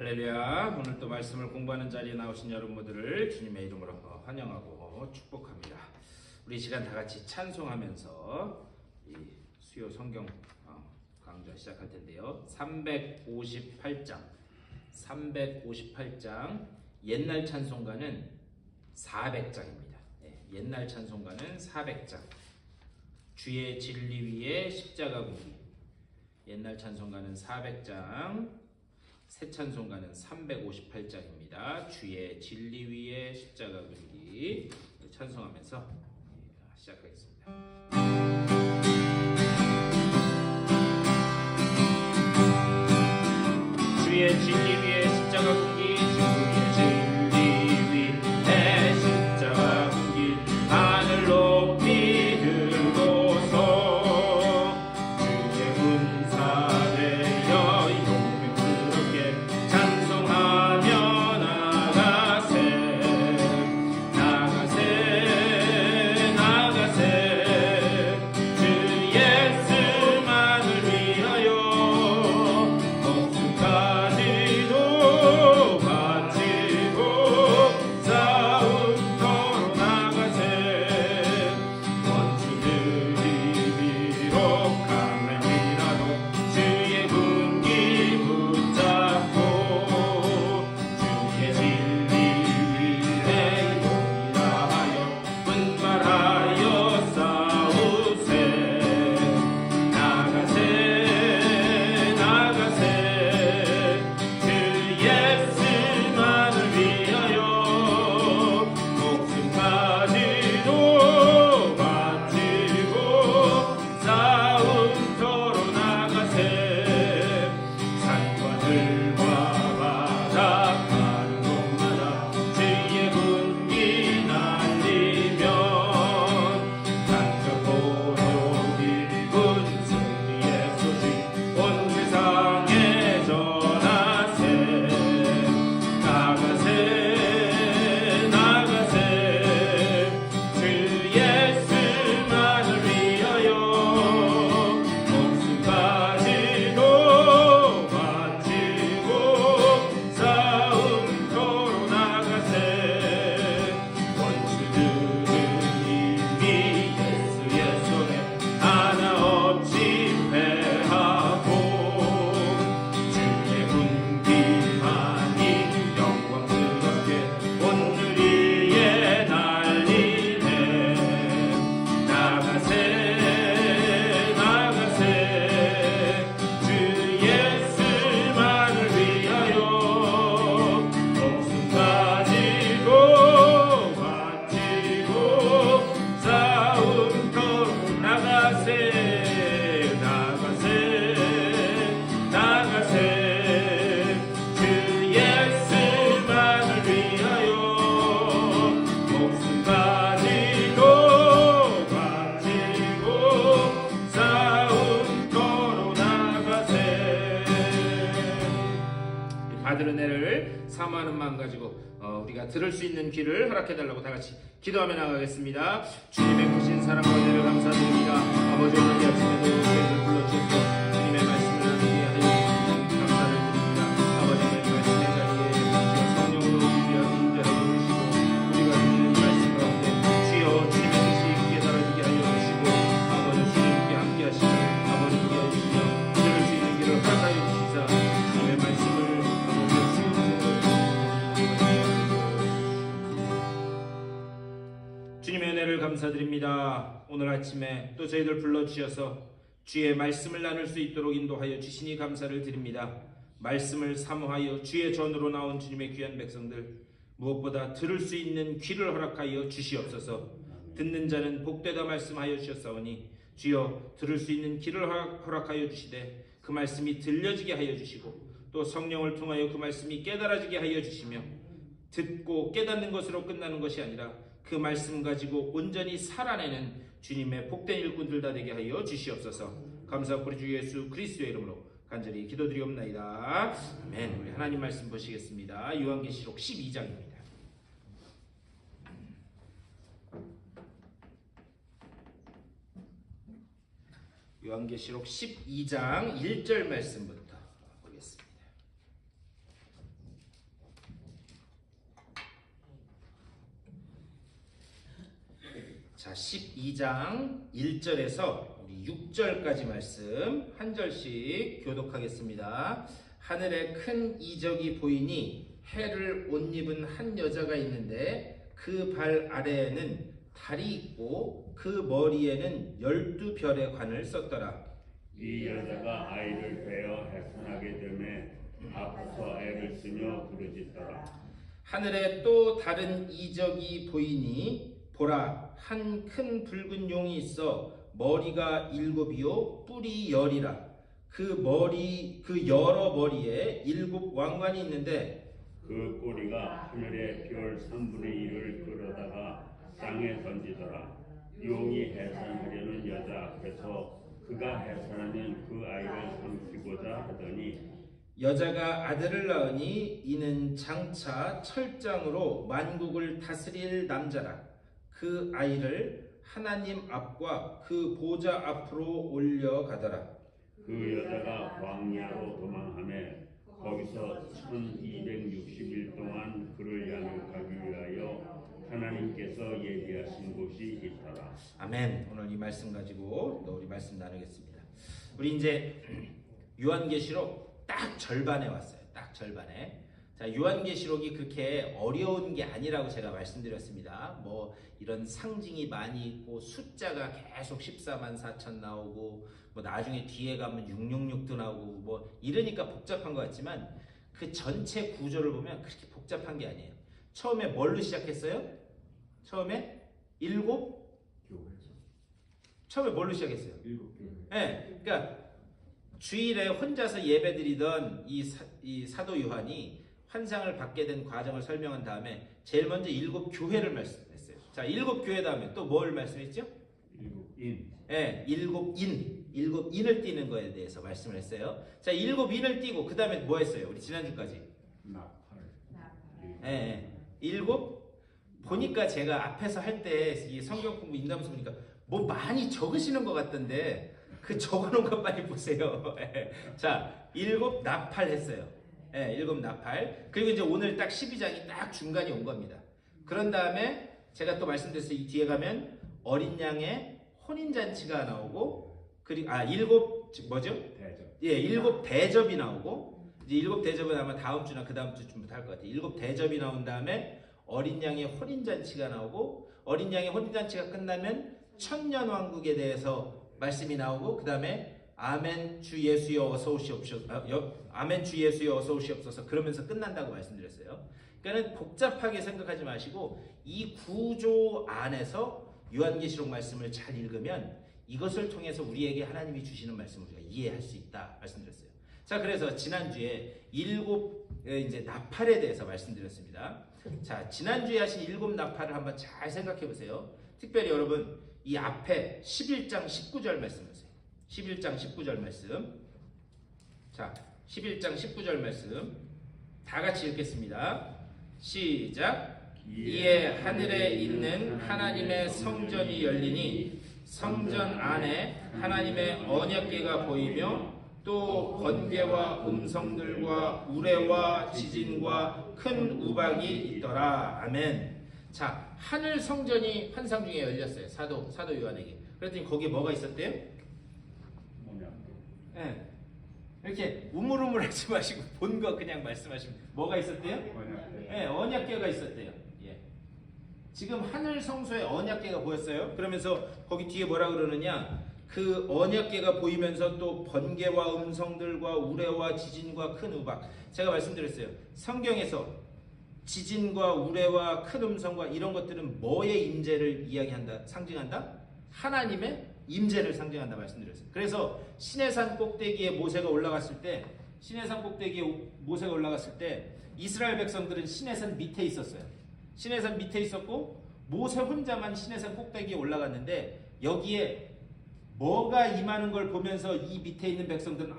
할렐루야. 오늘 또 말씀을 공부하는 자리에 나오신 여러분들을 주님의 이름으로 환영하고 축복합니다. 우리 시간 다 같이 찬송하면서 이 수요 성경 강좌 시작할 텐데요. 358장 옛날 찬송가는 400장입니다. 옛날 찬송가는 400장. 주의 진리 위에 십자가 군기. 옛날 찬송가는 400장. 새 찬송가는 358장입니다. 주의 진리 위에 십자가 군기 찬송하면서 시작하겠습니다. 주의 진리 위에 십자가 군기 주의 진리 위에 십자가 군기 하늘 높이 들고서 주의 군사되어 용맹스럽게 찬송하며 나가세 주 예수만을 위하여 목숨까지도 바치고 싸움터로 나가세 원수들이 비록 강할지라도 주의 군기 붙잡고 주의 진리 위에 용이라 하여 분발하여 싸우세 나가세 주 예수만을 위하여 목숨까지도 바치고 싸움터로 나가세 산과 들과 바다 가는 곳마다 주의 군기 날리면 강력고도 일군 승리의 소식 온 세상에 전하세 나가세 주 예수만을 위하여 목숨까지도 바치고 싸움터로 나가세 원수들은 이미 예수의 손에 하나 없이 패하고 주의 군기만이 영광스럽게 온 누리에 날리네 나가세 주 예수만을 위하여 목숨까지도 바치고 싸움터로 나가세 주 예수만을 위하여 목숨까지도 바치고 싸움터로 나가세. 받은 은혜를 사모하는 마음 가지고 우리가 들을 수 있는 귀를 허락해달라고 다 같이 기도하며 나가겠습니다. 주님의 크신 사랑과 은혜를 감사드립니다. 아버지 오늘 이 아침에도 저희를 불러주셔서 주님의 말씀을 나누게 하여 주시니 감사를 드립니다. 아버지의 말씀의 자리에 주여 성령으로 위대하게 임재하여 주시고 우리가 듣는 이 말씀 가운데 주여 주님의 뜻이 깨달아지게 하여 주시고 아버지 주님께 함께 하시고 아버지 우리 해주시며 들을 수 있는 길을 허락하여 주시사 주님의 말씀을 아버지 주님의 은혜를 감사드립니다. 오늘 아침에 또 저희들 불러주셔서 주의 말씀을 나눌 수 있도록 인도하여 주시니 감사를 드립니다. 말씀을 사모하여 주의 전으로 나온 주님의 귀한 백성들 무엇보다 들을 수 있는 귀를 허락하여 주시옵소서. 듣는 자는 복되다 말씀하여 주셨사오니 주여 들을 수 있는 귀를 허락하여 주시되 그 말씀이 들려지게 하여 주시고 또 성령을 통하여 그 말씀이 깨달아지게 하여 주시며 듣고 깨닫는 것으로 끝나는 것이 아니라 그 말씀 가지고 온전히 살아내는 주님의 복된 일꾼들 다 되게 하여 주시옵소서. 감사하고 우리 주 예수 그리스도의 이름으로 간절히 기도드리옵나이다. 아멘. 우리 하나님 말씀 보시겠습니다. 요한계시록 12장입니다. 요한계시록 12장 1절 말씀부터 보겠습니다. 12장 1절에서 우리 6절까지 말씀 한 절씩 교독하겠습니다. 하늘에 큰 이적이 보이니 해를 옷 입은 한 여자가 있는데 그 발 아래에는 달이 있고 그 머리에는 12별의 관을 썼더라. 이 여자가 아이를 베어 해산하게 되매 아파서 애를 쓰며 부르짖더라. 하늘에 또 다른 이적이 보이니 보라, 한 큰 붉은 용이 있어 머리가 7이요 뿔이 10이라. 그 여러 머리에 7 왕관이 있는데 그 꼬리가 하늘의 별 3분의 1을 끌어다가 땅에 던지더라. 용이 해산하려는 여자 앞에서 그가 해산하면 그 아이를 삼키고자 하더니 여자가 아들을 낳으니 이는 장차 철장으로 만국을 다스릴 남자라. 그 아이를 하나님 앞과 그 보좌 앞으로 올려가더라. 그 여자가 광야로 도망하며 거기서 1260일 동안 그를 양육하기 위하여 하나님께서 예비하신 곳이 있더라. 아멘. 오늘 이 말씀 가지고 또 우리 말씀 나누겠습니다. 우리 이제 요한계시록 딱 절반에 왔어요. 딱 절반에. 자, 요한계시록이 그렇게 어려운 게 아니라고 제가 말씀드렸습니다. 뭐 이런 상징이 많이 있고 숫자가 계속 14만 4천 나오고 뭐 나중에 뒤에 가면 666도 나오고 뭐 이러니까 복잡한 것 같지만 그 전체 구조를 보면 그렇게 복잡한 게 아니에요. 처음에 뭘로 시작했어요? 처음에 7? 처음에 뭘로 시작했어요? 7교회. 네, 그러니까 주일에 혼자서 예배드리던 이 사도 요한이 환상을 받게 된 과정을 설명한 다음에 제일 먼저 7교회를 말씀했어요. 자, 7교회 다음에 또 뭘 말씀했죠? 7인. 네, 7인을 띄는 거에 대해서 말씀을 했어요. 자, 7인을 띄고 그 다음에 뭐 했어요? 우리 지난주까지. 나팔. 네, 7. 보니까 제가 앞에서 할 때 이 성경 공부 인담서 보니까 뭐 많이 적으시는 것 같던데 그 적어놓은 것 빨리 보세요. 자, 7 나팔 했어요. 7 나팔. 그리고 이제 오늘 딱 12장이 딱 중간에 온 겁니다. 그런 다음에 제가 또 말씀드렸어요. 이 뒤에 가면 어린 양의 혼인잔치가 나오고 그리고 7 뭐죠? 대접. 예, 7 대접이 나오고 이제 7 대접은 아마 다음 주나 그 다음 주쯤부터 할 것 같아요. 7 대접이 나온 다음에 어린 양의 혼인잔치가 나오고 어린 양의 혼인잔치가 끝나면 천년왕국에 대해서 말씀이 나오고 그 다음에 아멘 주 예수여 어서 오시옵소서. 아멘 주 예수여 어서 오시옵소서. 그러면서 끝난다고 말씀드렸어요. 그러니까 복잡하게 생각하지 마시고 이 구조 안에서 요한계시록 말씀을 잘 읽으면 이것을 통해서 우리에게 하나님이 주시는 말씀을 우리가 이해할 수 있다 말씀드렸어요. 자, 그래서 지난주에 7 이제 나팔에 대해서 말씀드렸습니다. 자, 지난주에 하신 7 나팔을 한번 잘 생각해 보세요. 특별히 여러분 이 앞에 11장 19절 말씀 보세요. 11장 19절 말씀. 자, 11장 19절 말씀 다 같이 읽겠습니다. 시작. 이에 하늘에 있는 하나님의 성전이 열리니 성전 안에 하나님의 언약궤가 보이며 또 번개와 음성들과 우레와 지진과 큰 우박이 있더라. 아멘. 자, 하늘 성전이 환상 중에 열렸어요. 사도 요한에게. 그랬더니 거기에 뭐가 있었대요? 네. 이렇게 우물우물하지 마시고 본 거 그냥 말씀하시면 뭐가 있었대요? 네, 언약궤가 있었대요. 예. 지금 하늘 성소에 언약궤가 보였어요. 그러면서 거기 뒤에 뭐라 그러느냐? 그 언약궤가 보이면서 또 번개와 음성들과 우레와 지진과 큰 우박. 제가 말씀드렸어요. 성경에서 지진과 우레와 큰 음성과 이런 것들은 뭐의 임재를 이야기한다, 상징한다? 하나님의 임재를 상징한다 말씀드렸어요. 그래서 시내산 꼭대기에 모세가 올라갔을 때, 이스라엘 백성들은 시내산 밑에 있었어요. 시내산 밑에 있었고 모세 혼자만 시내산 꼭대기에 올라갔는데 여기에 뭐가 임하는 걸 보면서 이 밑에 있는 백성들은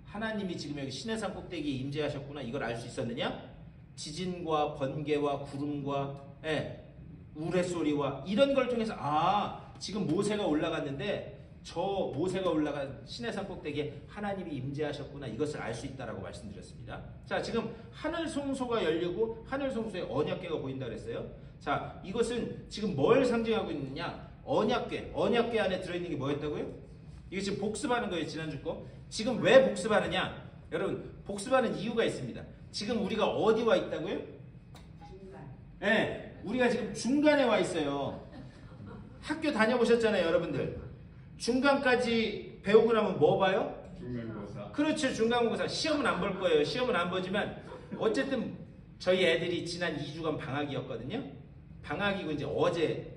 하나님이 지금 여기 시내산 꼭대기에 임재하셨구나 이걸 알 수 있었느냐? 지진과 번개와 구름과 우레소리와 이런 걸 통해서 지금 모세가 올라갔는데 저 모세가 올라간 시내산 꼭대기에 하나님이 임재하셨구나 이것을 알 수 있다라고 말씀드렸습니다. 자, 지금 하늘 성소가 열리고 하늘 성소에 언약궤가 보인다 그랬어요. 자, 이것은 지금 뭘 상징하고 있느냐? 언약궤 안에 들어있는 게 뭐였다고요? 이거 지금 복습하는 거예요. 지난주 거. 지금 왜 복습하느냐? 여러분 복습하는 이유가 있습니다. 지금 우리가 어디 와 있다고요? 네, 우리가 지금 중간에 와 있어요. 학교 다녀보셨잖아요, 여러분들. 중간까지 배우고 나면 뭐 봐요? 중간고사. 그렇죠, 중간고사. 시험은 안 볼 거예요. 시험은 안 보지만 어쨌든 저희 애들이 지난 2주간 방학이었거든요. 방학이고 이제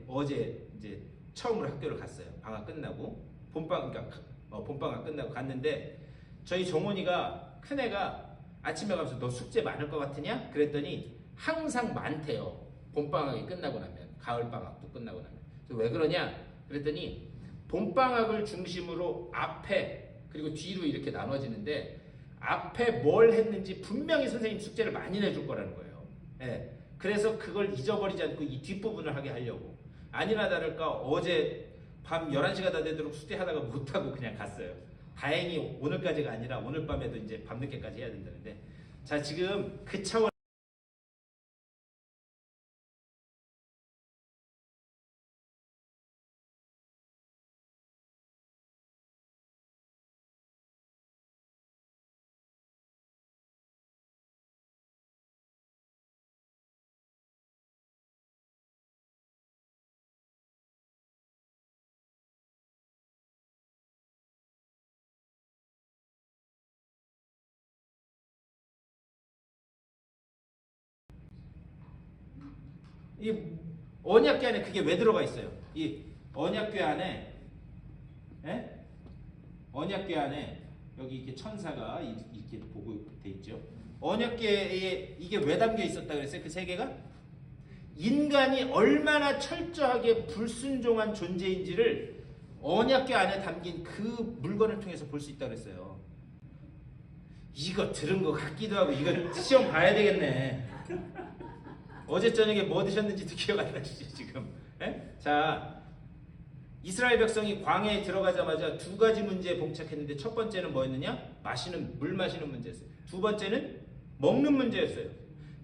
어제 이제 처음으로 학교를 갔어요. 방학 끝나고 그러니까 봄방학 끝나고 갔는데 저희 정원이가 큰 애가 아침에 가면서 너 숙제 많을 것 같으냐? 그랬더니 항상 많대요. 봄방학이 끝나고 나면 가을방학도 끝나고 나면. 그래서 왜 그러냐? 그랬더니 봄방학을 중심으로 앞에 그리고 뒤로 이렇게 나눠지는데 앞에 뭘 했는지 분명히 선생님 숙제를 많이 내줄 거라는 거예요. 예. 그래서 그걸 잊어버리지 않고 이 뒷부분을 하게 하려고. 아니나 다를까 어제 밤 11시가 다 되도록 숙제하다가 못하고 그냥 갔어요. 다행히 오늘까지가 아니라 오늘 밤에도 이제 밤늦게까지 해야 된다는데 자 지금 그 차원 이 언약궤 안에 그게 왜 들어가 있어요? 이 언약궤 안에 언약궤 안에 여기 이렇게 천사가 이렇게 보고 돼 있죠. 언약궤에 이게 왜 담겨 있었다 그랬어요? 그 세 개가 인간이 얼마나 철저하게 불순종한 존재인지를 언약궤 안에 담긴 그 물건을 통해서 볼 수 있다 그랬어요. 이거 들은 거 같기도 하고 이거 시험 봐야 되겠네. 어제 저녁에 뭐 드셨는지도 기억 안 나시죠 지금? 자, 이스라엘 백성이 광야에 들어가자마자 두 가지 문제에 봉착했는데 첫 번째는 뭐였느냐? 물 마시는 문제였어요. 두 번째는 먹는 문제였어요.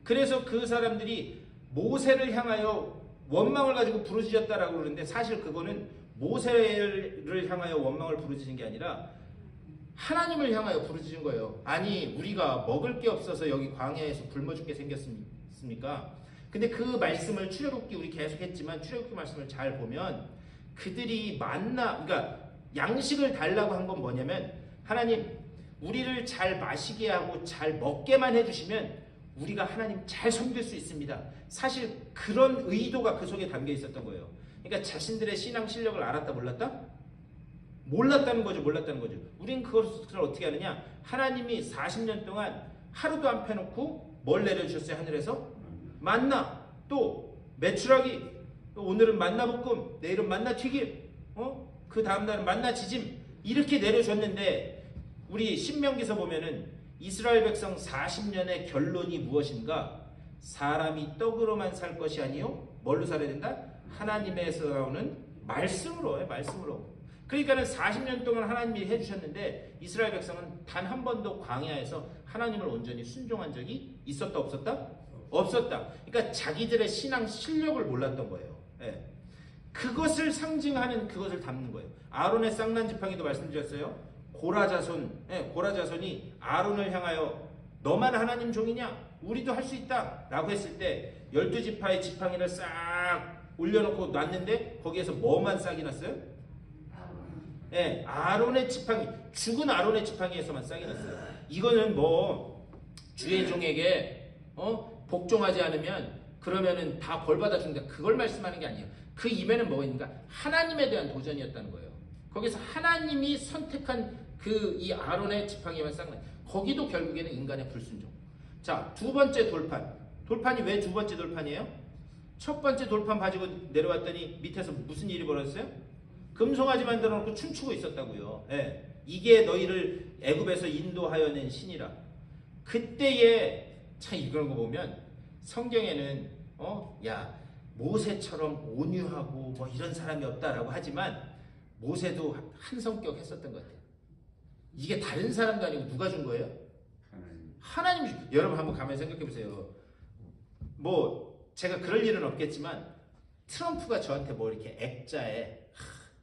그래서 그 사람들이 모세를 향하여 원망을 가지고 부르짖었다라고 그러는데 사실 그거는 모세를 향하여 원망을 부르짖은 게 아니라 하나님을 향하여 부르짖은 거예요. 아니 우리가 먹을 게 없어서 여기 광야에서 굶어 죽게 생겼습니까? 근데 그 말씀을 출애굽기 우리 계속 했지만 출애굽기 말씀을 잘 보면 그들이 그러니까 양식을 달라고 한 건 뭐냐면 하나님 우리를 잘 마시게 하고 잘 먹게만 해주시면 우리가 하나님 잘 섬길 수 있습니다. 사실 그런 의도가 그 속에 담겨 있었던 거예요. 그러니까 자신들의 신앙 실력을 알았다 몰랐다? 몰랐다는 거죠. 우린 그것을 어떻게 하느냐? 하나님이 40년 동안 하루도 안 펴놓고 뭘 내려주셨어요? 하늘에서? 만나, 또 메추라기, 또 오늘은 만나볶음, 내일은 만나튀김, 그 다음날은 만나지짐 이렇게 내려줬는데 우리 신명기서 보면은 이스라엘 백성 40년의 결론이 무엇인가? 사람이 떡으로만 살 것이 아니요 뭘로 살아야 된다? 하나님에서 나오는 말씀으로. 그러니까는 40년 동안 하나님이 해주셨는데 이스라엘 백성은 단 한 번도 광야에서 하나님을 온전히 순종한 적이 있었다 없었다? 없었다. 그러니까 자기들의 신앙 실력을 몰랐던 거예요. 예. 그것을 상징하는 그것을 담는 거예요. 아론의 쌍난 지팡이도 말씀드렸어요. 고라 자손이 아론을 향하여 너만 하나님 종이냐? 우리도 할 수 있다 라고 했을 때 12지파의 지팡이를 싹 올려놓고 놨는데 거기에서 뭐만 싹이 났어요? 예, 아론의 지팡이, 죽은 아론의 지팡이에서만 싹이 났어요. 이거는 뭐 주의 종에게 복종하지 않으면 그러면은 다 벌 받아 준다. 그걸 말씀하는 게 아니에요. 그 입에는 뭐가 있는가? 하나님에 대한 도전이었다는 거예요. 거기서 하나님이 선택한 그 이 아론의 지팡이만 싹 나. 거기도 결국에는 인간의 불순종. 자, 두 번째 돌판이 왜 두 번째 돌판이에요? 첫 번째 돌판 가지고 내려왔더니 밑에서 무슨 일이 벌어졌어요? 금송아지 만들어 놓고 춤추고 있었다고요. 예. 이게 너희를 애굽에서 인도하여 낸 신이라. 그때에 참 이런 거 보면 성경에는 야 모세처럼 온유하고 뭐 이런 사람이 없다라고 하지만 모세도 한 성격 했었던 것 같아요. 이게 다른 사람도 아니고 누가 준 거예요? 하나님. 여러분 한번 가만히 생각해 보세요. 뭐 제가 그럴 일은 없겠지만 트럼프가 저한테 뭐 이렇게 액자에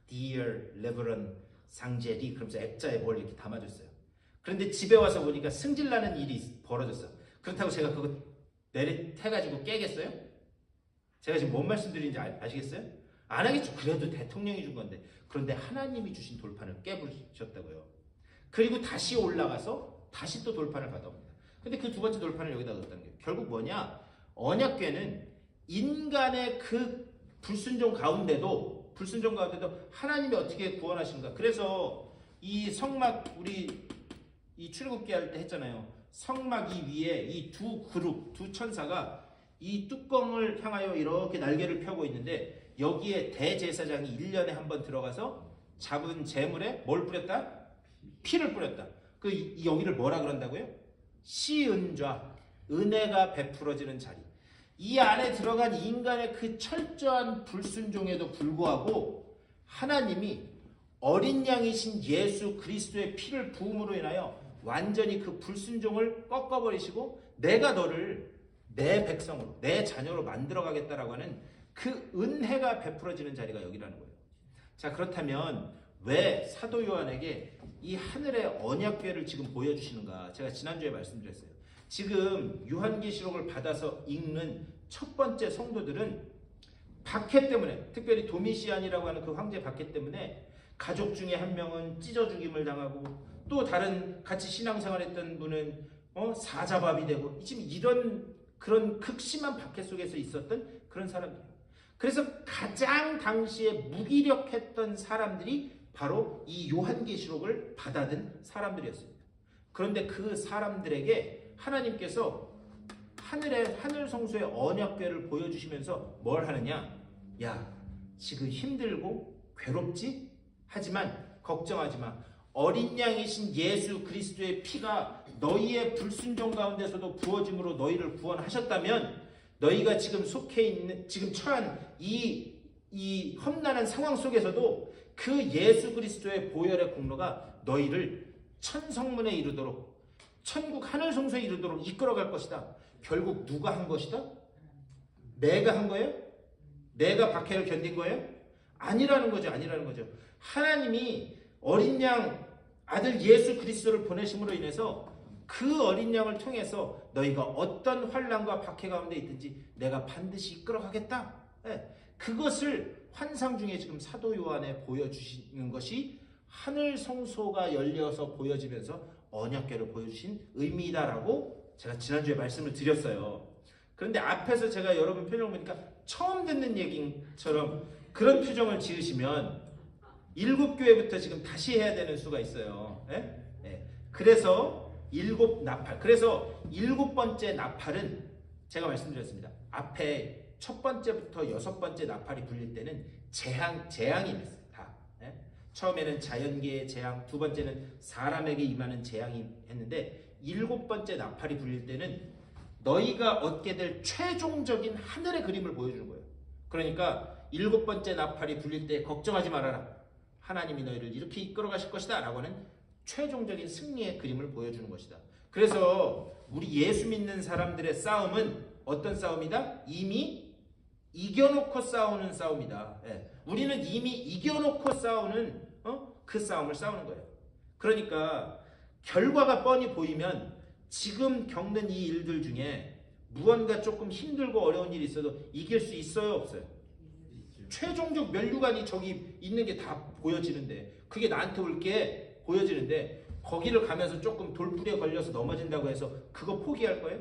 Dear 레브런 상제리 그러면서 액자에 뭘 이렇게 담아줬어요. 그런데 집에 와서 보니까 승질나는 일이 벌어졌어. 그렇다고 제가 그거 내리태가지고 깨겠어요? 제가 지금 뭔 말씀드리는지 아시겠어요? 안 하겠죠. 그래도 대통령이 준 건데. 그런데 하나님이 주신 돌판을 깨부셨다고요. 그리고 다시 올라가서 다시 또 돌판을 받아옵니다. 근데 그 두 번째 돌판을 여기다 넣었다는 게 결국 뭐냐? 언약궤는 인간의 그 불순종 가운데도 하나님이 어떻게 구원하시는가. 그래서 이 성막 우리 이 출애굽기 할 때 했잖아요. 성막 이 위에 이 두 그룹 두 천사가 이 뚜껑을 향하여 이렇게 날개를 펴고 있는데 여기에 대제사장이 1년에 한 번 들어가서 잡은 재물에 뭘 뿌렸다? 피를 뿌렸다. 여기를 뭐라 그런다고요? 시은좌, 은혜가 베풀어지는 자리. 이 안에 들어간 인간의 그 철저한 불순종에도 불구하고 하나님이 어린 양이신 예수 그리스도의 피를 부음으로 인하여 완전히 그 불순종을 꺾어버리시고 내가 너를 내 백성으로 내 자녀로 만들어가겠다라고 하는 그 은혜가 베풀어지는 자리가 여기라는 거예요. 자, 그렇다면 왜 사도 요한에게 이 하늘의 언약궤를 지금 보여주시는가? 제가 지난주에 말씀드렸어요. 지금 요한계시록을 받아서 읽는 첫 번째 성도들은 박해 때문에, 특별히 도미시안이라고 하는 그 황제 박해 때문에 가족 중에 한 명은 찢어 죽임을 당하고 또 다른 같이 신앙생활했던 분은 사자밥이 되고 지금 이런 그런 극심한 박해 속에서 있었던 그런 사람들이에요. 그래서 가장 당시에 무기력했던 사람들이 바로 이 요한계시록을 받아든 사람들이었습니다. 그런데 그 사람들에게 하나님께서 하늘 성소의 언약궤를 보여주시면서 뭘 하느냐? 야, 지금 힘들고 괴롭지? 하지만 걱정하지 마. 어린 양이신 예수 그리스도의 피가 너희의 불순종 가운데서도 부어짐으로 너희를 구원하셨다면 너희가 지금 속해 있는 지금 처한 이 험난한 상황 속에서도 그 예수 그리스도의 보혈의 공로가 너희를 천성문에 이르도록 천국 하늘 성소에 이르도록 이끌어갈 것이다. 결국 누가 한 것이다? 내가 한 거예요? 내가 박해를 견딘 거예요? 아니라는 거죠. 하나님이 어린 양 아들 예수 그리스도를 보내심으로 인해서 그 어린 양을 통해서 너희가 어떤 환난과 박해 가운데 있든지 내가 반드시 이끌어가겠다. 그것을 환상 중에 지금 사도 요한에 보여주시는 것이 하늘 성소가 열려서 보여지면서 언약궤를 보여주신 의미다라고 제가 지난주에 말씀을 드렸어요. 그런데 앞에서 제가 여러분 표정을 보니까 처음 듣는 얘기처럼 그런 표정을 지으시면 7교회부터 지금 다시 해야 되는 수가 있어요. 그래서 7나팔. 그래서 7번째 나팔은 제가 말씀드렸습니다. 앞에 첫 번째부터 6번째 나팔이 불릴 때는 재앙이 있어요. 다. 처음에는 자연계의 재앙, 두 번째는 사람에게 임하는 재앙이 했는데 7번째 나팔이 불릴 때는 너희가 얻게 될 최종적인 하늘의 그림을 보여주는 거예요. 그러니까 7번째 나팔이 불릴 때 걱정하지 말아라. 하나님이 너희를 이렇게 이끌어가실 것이다 라고 하는 최종적인 승리의 그림을 보여주는 것이다. 그래서 우리 예수 믿는 사람들의 싸움은 어떤 싸움이다? 이미 이겨놓고 싸우는 싸움이다. 우리는 이미 이겨놓고 싸우는 그 싸움을 싸우는 거예요. 그러니까 결과가 뻔히 보이면 지금 겪는 이 일들 중에 무언가 조금 힘들고 어려운 일이 있어도 이길 수 있어요? 없어요? 최종적 면류관이 저기 있는 게 다 보여지는데 그게 나한테 올 게 보여지는데 거기를 가면서 조금 돌부리에 걸려서 넘어진다고 해서 그거 포기할 거예요?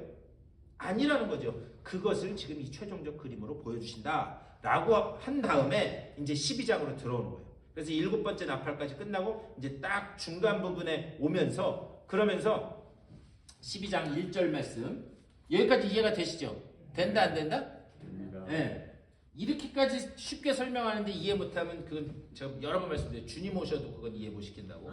아니라는 거죠. 그것을 지금 이 최종적 그림으로 보여주신다 라고 한 다음에 이제 12장으로 들어오는 거예요. 그래서 7번째 나팔까지 끝나고 이제 딱 중간 부분에 오면서 그러면서 12장 1절 말씀 여기까지 이해가 되시죠? 된다 안 된다? 됩니다. 이렇게까지 쉽게 설명하는데 이해 못하면 그건 제가 여러 번 말씀드려요. 주님 오셔도 그건 이해 못 시킨다고.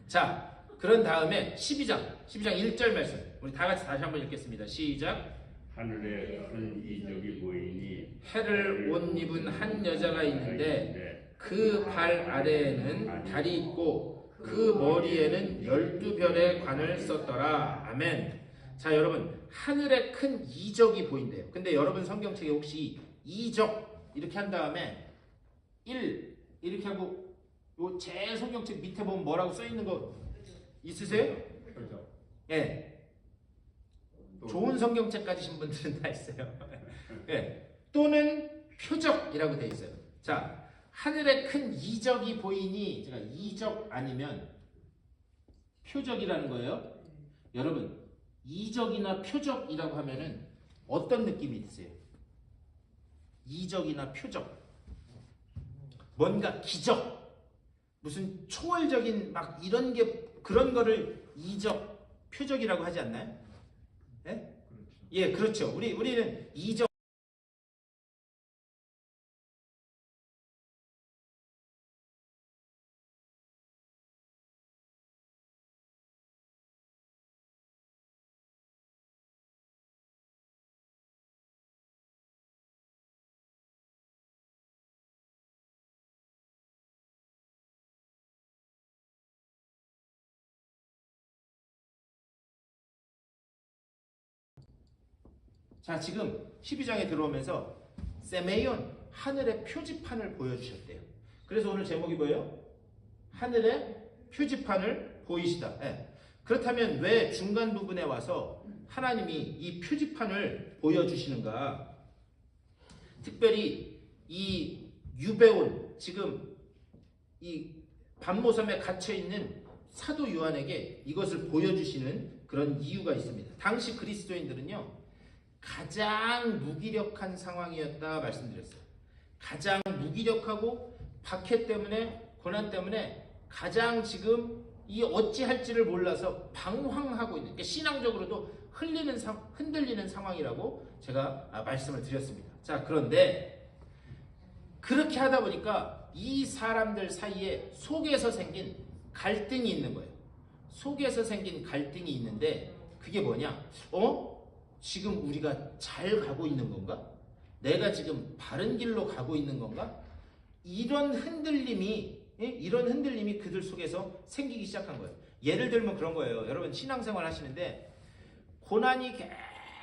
자, 그런 다음에 12장 1절 말씀 우리 다 같이 다시 한번 읽겠습니다. 시작. 하늘에 큰 이적이 보이니 해를 옷 입은 한 여자가 있는데 그 발 아래에는 달이 있고 그 머리에는 12별의 관을 썼더라. 아멘. 자, 여러분 하늘에 큰 이적이 보인대요. 근데 여러분 성경책에 혹시 이적 이렇게 한 다음에 1 이렇게 하고 요 제일 성경책 밑에 보면 뭐라고 써 있는 거 있으세요? 표적. 예. 또 좋은 성경책 가지신 분들은 다 있어요. 예. 또는 표적이라고 돼 있어요. 자, 하늘에 큰 이적이 보이니 제가 이적 아니면 표적이라는 거예요. 여러분, 이적이나 표적이라고 하면은 어떤 느낌이 드세요? 이적이나 표적. 뭔가 기적. 무슨 초월적인 막 이런 게 그런 거를 이적, 표적이라고 하지 않나요? 예? 그렇죠. 예, 그렇죠. 우리는 이적 자, 지금 12장에 들어오면서 세메이온 하늘의 표지판을 보여주셨대요. 그래서 오늘 제목이 뭐예요? 하늘의 표지판을 보이시다. 예. 그렇다면 왜 중간 부분에 와서 하나님이 이 표지판을 보여주시는가? 특별히 이 유배온 지금 이 반모섬에 갇혀 있는 사도 요한에게 이것을 보여주시는 그런 이유가 있습니다. 당시 그리스도인들은요, 가장 무기력한 상황이었다 말씀드렸어요. 가장 무기력하고 박해 때문에 고난 때문에 가장 지금 이 어찌할지를 몰라서 방황하고 있는, 그러니까 신앙적으로도 흔들리는 상황이라고 제가 말씀을 드렸습니다. 자, 그런데 그렇게 하다 보니까 이 사람들 사이에 속에서 생긴 갈등이 있는 거예요. 속에서 생긴 갈등이 있는데 그게 뭐냐? 지금 우리가 잘 가고 있는 건가? 내가 지금 바른 길로 가고 있는 건가? 이런 흔들림이 그들 속에서 생기기 시작한 거예요. 예를 들면 그런 거예요. 여러분 신앙생활 하시는데 고난이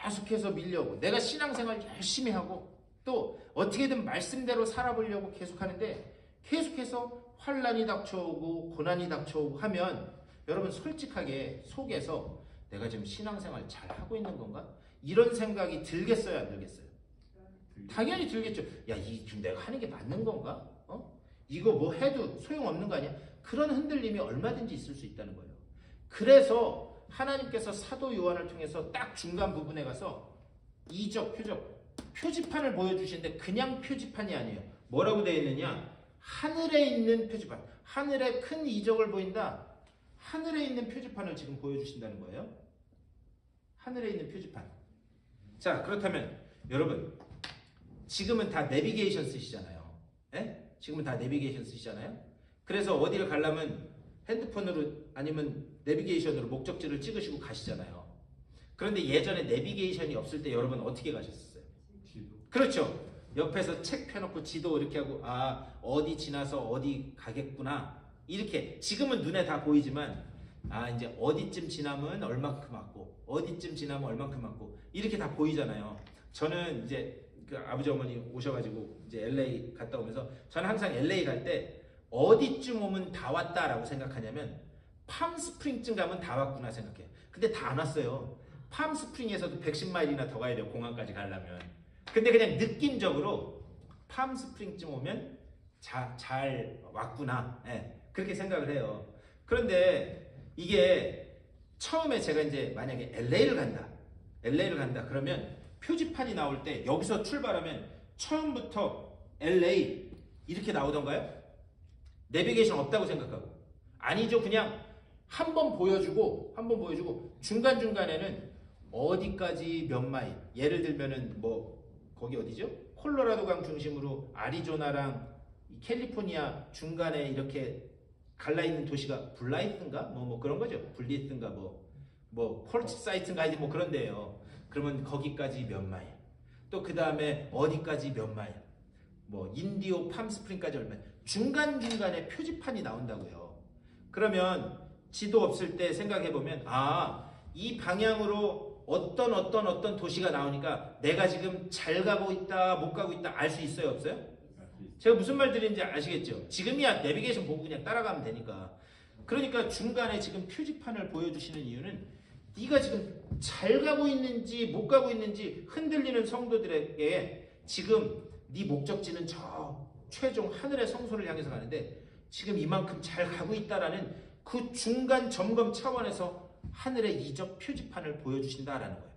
계속해서 밀려오고 내가 신앙생활 열심히 하고 또 어떻게든 말씀대로 살아보려고 계속 하는데 계속해서 환난이 닥쳐오고 고난이 닥쳐오고 하면 여러분 솔직하게 속에서 내가 지금 신앙생활 잘 하고 있는 건가? 이런 생각이 들겠어요, 안 들겠어요? 당연히 들겠죠. 야, 지금 내가 하는 게 맞는 건가? 이거 뭐 해도 소용없는 거 아니야? 그런 흔들림이 얼마든지 있을 수 있다는 거예요. 그래서 하나님께서 사도 요한을 통해서 딱 중간 부분에 가서 이적, 표지판을 보여주시는데 그냥 표지판이 아니에요. 뭐라고 되어 있느냐? 하늘에 있는 표지판. 하늘에 큰 이적을 보인다. 하늘에 있는 표지판을 지금 보여주신다는 거예요. 하늘에 있는 표지판. 자, 그렇다면 여러분 지금은 다 내비게이션 쓰시잖아요. 예? 지금은 다 내비게이션 쓰시잖아요. 그래서 어디를 가려면 핸드폰으로 아니면 내비게이션으로 목적지를 찍으시고 가시잖아요. 그런데 예전에 내비게이션이 없을 때 여러분 어떻게 가셨어요? 지도. 그렇죠. 옆에서 책 펴놓고 지도 이렇게 하고 어디 지나서 어디 가겠구나 이렇게. 지금은 눈에 다 보이지만 이제 어디쯤 지나면 얼만큼 왔고 어디쯤 지나면 얼만큼 왔고 이렇게 다 보이잖아요. 저는 이제 그 아버지 어머니 오셔가지고 이제 LA 갔다 오면서 저는 항상 LA 갈 때 어디쯤 오면 다 왔다라고 생각하냐면 팜스프링쯤 가면 다 왔구나 생각해요. 근데 다 안 왔어요. 팜스프링에서도 110마일이나 더 가야 돼요. 공항까지 가려면. 근데 그냥 느낌적으로 팜스프링쯤 오면 잘 왔구나. 예, 그렇게 생각을 해요. 그런데 이게 처음에 제가 이제 만약에 LA를 간다 그러면 표지판이 나올 때 여기서 출발하면 처음부터 LA 이렇게 나오던가요? 내비게이션 없다고 생각하고. 아니죠. 그냥 한 번 보여주고 중간중간에는 어디까지 몇 마일, 예를 들면은 뭐 거기 어디죠? 콜로라도 강 중심으로 아리조나랑 캘리포니아 중간에 이렇게 갈라있는 도시가 블라이트인가? 뭐 그런 거죠. 블리트인가 뭐 폴치 사이트인가 뭐 그런 데예요. 그러면 거기까지 몇 마일. 또 그 다음에 어디까지 몇 마일. 뭐 인디오 팜스프링까지 얼마. 중간중간에 표지판이 나온다고요. 그러면 지도 없을 때 생각해보면 이 방향으로 어떤 도시가 나오니까 내가 지금 잘 가고 있다 못 가고 있다 알 수 있어요 없어요? 제가 무슨 말 드리는지 아시겠죠? 지금이야 내비게이션 보고 그냥 따라가면 되니까. 그러니까 중간에 지금 표지판을 보여주시는 이유는 네가 지금 잘 가고 있는지 못 가고 있는지 흔들리는 성도들에게 지금 네 목적지는 저 최종 하늘의 성소를 향해서 가는데 지금 이만큼 잘 가고 있다라는 그 중간 점검 차원에서 하늘의 이적 표지판을 보여주신다라는 거예요.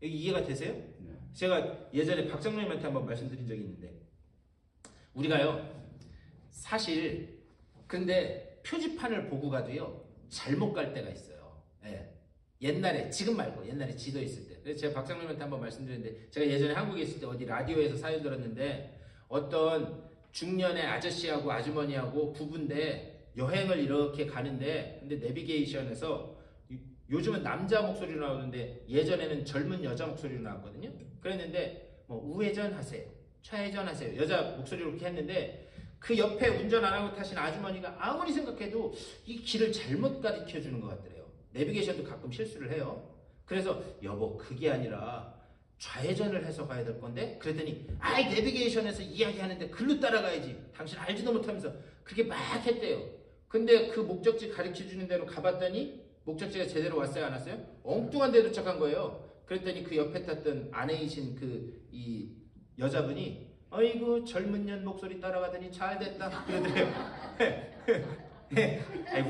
여기 이해가 되세요? 네. 제가 예전에 박 장로님한테 한번 말씀드린 적이 있는데 우리가요 사실 근데 표지판을 보고 가도요 잘못 갈 때가 있어요. 예. 옛날에 지금 말고 옛날에 지도 있을 때. 그래서 제가 박 장로님한테 한번 말씀드렸는데 제가 예전에 한국에 있을 때 어디 라디오에서 사연 들었는데 어떤 중년의 아저씨하고 아주머니하고 부부인데 여행을 이렇게 가는데 근데 내비게이션에서 요즘은 남자 목소리로 나오는데 예전에는 젊은 여자 목소리로 나왔거든요. 그랬는데 뭐 우회전하세요, 좌회전하세요 여자 목소리로 이렇게 했는데 그 옆에 운전 안 하고 타신 아주머니가 아무리 생각해도 이 길을 잘못 가르쳐 주는 것 같더래요. 내비게이션도 가끔 실수를 해요. 그래서 여보 그게 아니라 좌회전을 해서 가야 될 건데 그랬더니 아이 내비게이션에서 이야기하는데 글로 따라가야지 당신 알지도 못하면서 그렇게 막 했대요. 근데 그 목적지 가르쳐 주는 대로 가봤더니 목적지가 제대로 왔어요 안 왔어요? 엉뚱한 데 도착한 거예요. 그랬더니 그 옆에 탔던 아내이신 그 이 여자분이 아이고 젊은 년 목소리 따라가더니 잘 됐다 그러더래요.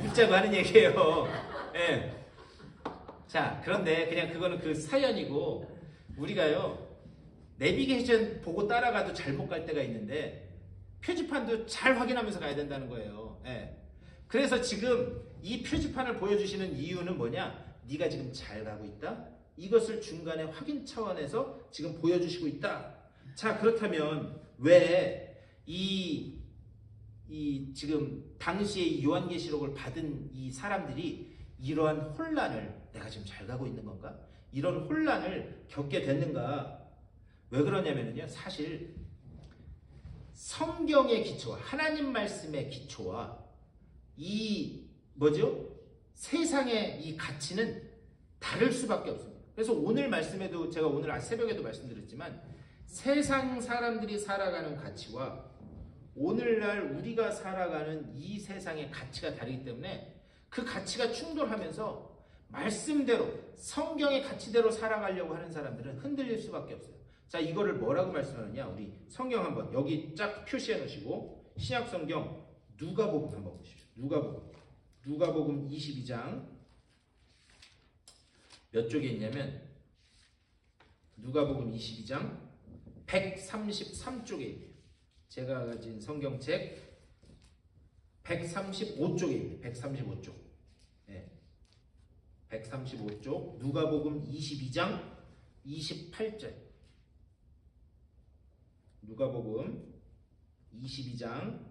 웃자고 하는 얘기예요. 예. 자 그런데 그냥 그거는 그 사연이고 우리가요 내비게이션 보고 따라가도 잘못 갈 때가 있는데 표지판도 잘 확인하면서 가야 된다는 거예요. 예. 그래서 지금 이 표지판을 보여주시는 이유는 뭐냐? 네가 지금 잘 가고 있다? 이것을 중간에 확인 차원에서 지금 보여주시고 있다. 자 그렇다면 왜 이 지금 당시에 이 요한계시록을 받은 이 사람들이 이러한 혼란을 내가 지금 잘 가고 있는 건가? 이런 혼란을 겪게 됐는가? 왜 그러냐면요 사실 성경의 기초와 하나님 말씀의 기초와 이 뭐죠? 세상의 이 가치는 다를 수밖에 없습니다. 그래서 오늘 말씀에도 제가 오늘 새벽에도 말씀드렸지만 세상 사람들이 살아가는 가치와 오늘날 우리가 살아가는 이 세상의 가치가 다르기 때문에 그 가치가 충돌하면서 말씀대로 성경의 가치대로 살아가려고 하는 사람들은 흔들릴 수밖에 없어요. 자 이거를 뭐라고 말씀하느냐 우리 성경 한번 여기 쫙 표시해 놓으시고 신약 성경 누가복음 한번 보십시오. 누가복음 22장 몇 쪽에 있냐면 누가복음 22장 133쪽에 있네요. 제가 가진 성경책 135쪽에 있네요. 135쪽. 네. 135쪽 누가복음 22장 28절. 누가복음 22장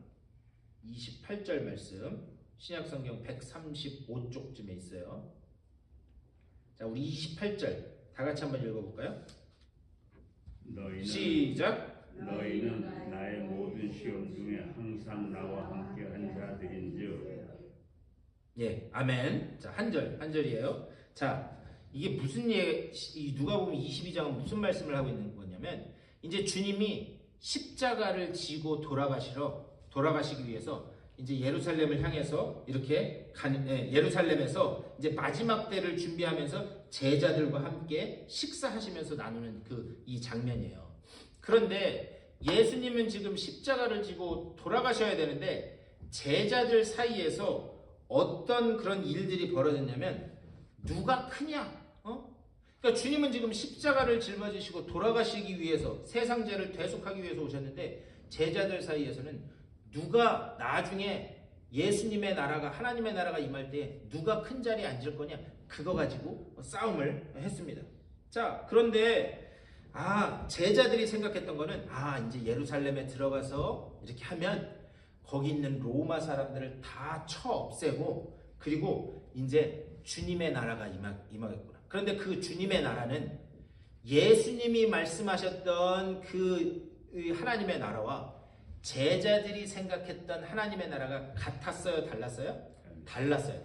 28절 말씀 신약성경 135쪽쯤에 있어요. 자, 우리 28절 다 같이 한번 읽어볼까요? 시작. 너희는 나의 모든 시험 중에 항상 나와 함께 한 자들인즉. 예, 아멘. 자, 한 절이에요. 자, 이게 무슨 이 누가복음 22장은 무슨 말씀을 하고 있는 거냐면 이제 주님이 십자가를 지고 돌아가시기 위해서 이제 예루살렘을 향해서 이렇게 예루살렘에서 이제 마지막 때를 준비하면서 제자들과 함께 식사하시면서 나누는 이 장면이에요. 그런데 예수님은 지금 십자가를 지고 돌아가셔야 되는데 제자들 사이에서 어떤 그런 일들이 벌어졌냐면 누가 크냐? 그러니까 주님은 지금 십자가를 짊어지시고 돌아가시기 위해서 세상 죄를 대속하기 위해서 오셨는데 제자들 사이에서는 누가 나중에 예수님의 나라가 하나님의 나라가 임할 때 누가 큰 자리에 앉을 거냐 그거 가지고 싸움을 했습니다. 자 그런데 제자들이 생각했던 거는 이제 예루살렘에 들어가서 이렇게 하면 거기 있는 로마 사람들을 다 쳐 없애고 그리고 이제 주님의 나라가 임하겠구나. 그런데 그 주님의 나라는 예수님이 말씀하셨던 그 하나님의 나라와 제자들이 생각했던 하나님의 나라가 같았어요? 달랐어요? 달랐어요.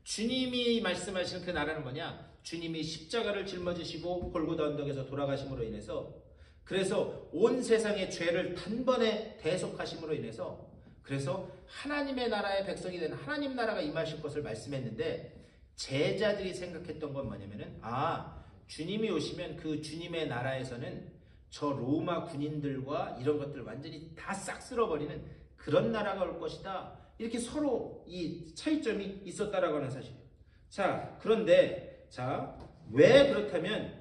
주님이 말씀하신 그 나라는 뭐냐? 주님이 십자가를 짊어지시고 골고다 언덕에서 돌아가심으로 인해서 그래서 온 세상의 죄를 단번에 대속하심으로 인해서 그래서 하나님의 나라의 백성이 된 하나님 나라가 임하실 것을 말씀했는데 제자들이 생각했던 건 뭐냐면은 주님이 오시면 그 주님의 나라에서는 저 로마 군인들과 이런 것들 완전히 다 싹 쓸어버리는 그런 나라가 올 것이다. 이렇게 서로 이 차이점이 있었다라고 하는 사실이에요. 자, 그런데 왜 그렇다면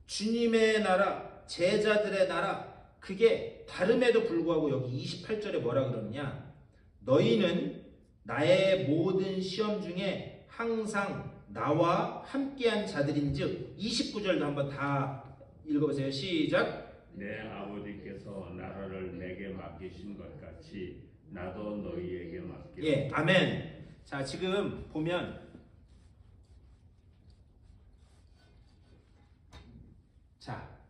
주님의 나라, 제자들의 나라 그게 다름에도 불구하고 여기 28절에 뭐라 그러느냐? 너희는 나의 모든 시험 중에 항상 나와 함께한 자들인즉 29절도 한번 다 읽어보세요. 시작. 내 아버지께서 나라를 내게 맡기신 것 같이 나도 너희에게 맡기고. 예, 아멘. 자, 지금 보면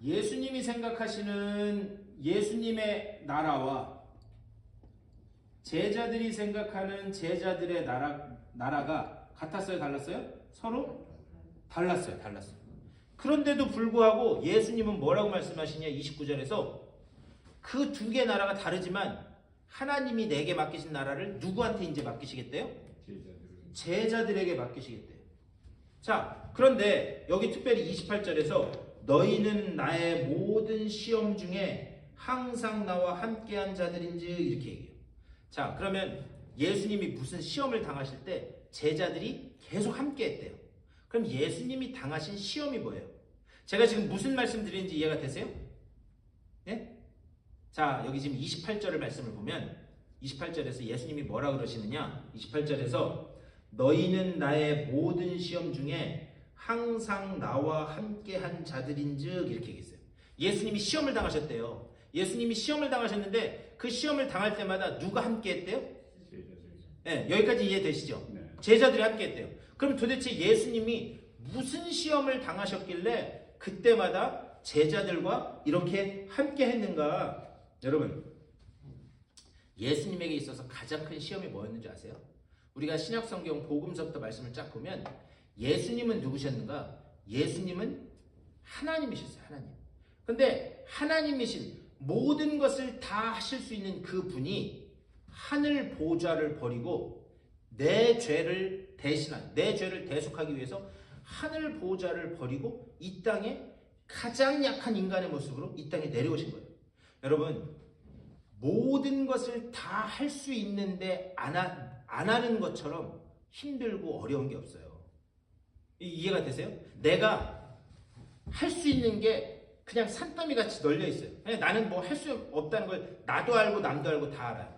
예수님이 생각하시는 예수님의 나라와 제자들이 생각하는 제자들의 나라가 같았어요? 달랐어요? 서로 달랐어요. 그런데도 불구하고 예수님은 뭐라고 말씀하시냐? 29절에서 그 두 개 나라가 다르지만 하나님이 내게 맡기신 나라를 누구한테 이제 맡기시겠대요? 제자들에게 맡기시겠대요. 자, 그런데 여기 특별히 28절에서 너희는 나의 모든 시험 중에 항상 나와 함께한 자들인지 이렇게 얘기해요. 자, 그러면 예수님이 무슨 시험을 당하실 때 제자들이 계속 함께했대요. 그럼 예수님이 당하신 시험이 뭐예요? 제가 지금 무슨 말씀 드리는지 이해가 되세요? 예? 자, 여기 지금 28절을 말씀을 보면 28절에서 예수님이 뭐라 그러시느냐? 28절에서 너희는 나의 모든 시험 중에 항상 나와 함께한 자들인즉 이렇게 얘기했어요. 예수님이 시험을 당하셨대요. 예수님이 시험을 당하셨는데 그 시험을 당할 때마다 누가 함께했대요? 네, 여기까지 이해되시죠? 네. 제자들이 함께했대요. 그럼 도대체 예수님이 무슨 시험을 당하셨길래 그때마다 제자들과 이렇게 함께했는가? 여러분, 예수님에게 있어서 가장 큰 시험이 뭐였는지 아세요? 우리가 신약성경 복음서부터 말씀을 쫙 보면 예수님은 누구셨는가? 예수님은 하나님이셨어요. 하나님. 근데 하나님이신 모든 것을 다 하실 수 있는 그 분이 하늘 보좌를 버리고 내 죄를 대신한, 내 죄를 대속하기 위해서 하늘 보좌를 버리고 이 땅에 가장 약한 인간의 모습으로 이 땅에 내려오신 거예요. 여러분, 모든 것을 다 할 수 있는데 안 하는 것처럼 힘들고 어려운 게 없어요. 이해가 되세요? 내가 할 수 있는 게 그냥 산더미 같이 널려 있어요. 그냥 나는 뭐 할 수 없다는 걸 나도 알고 남도 알고 다 알아요.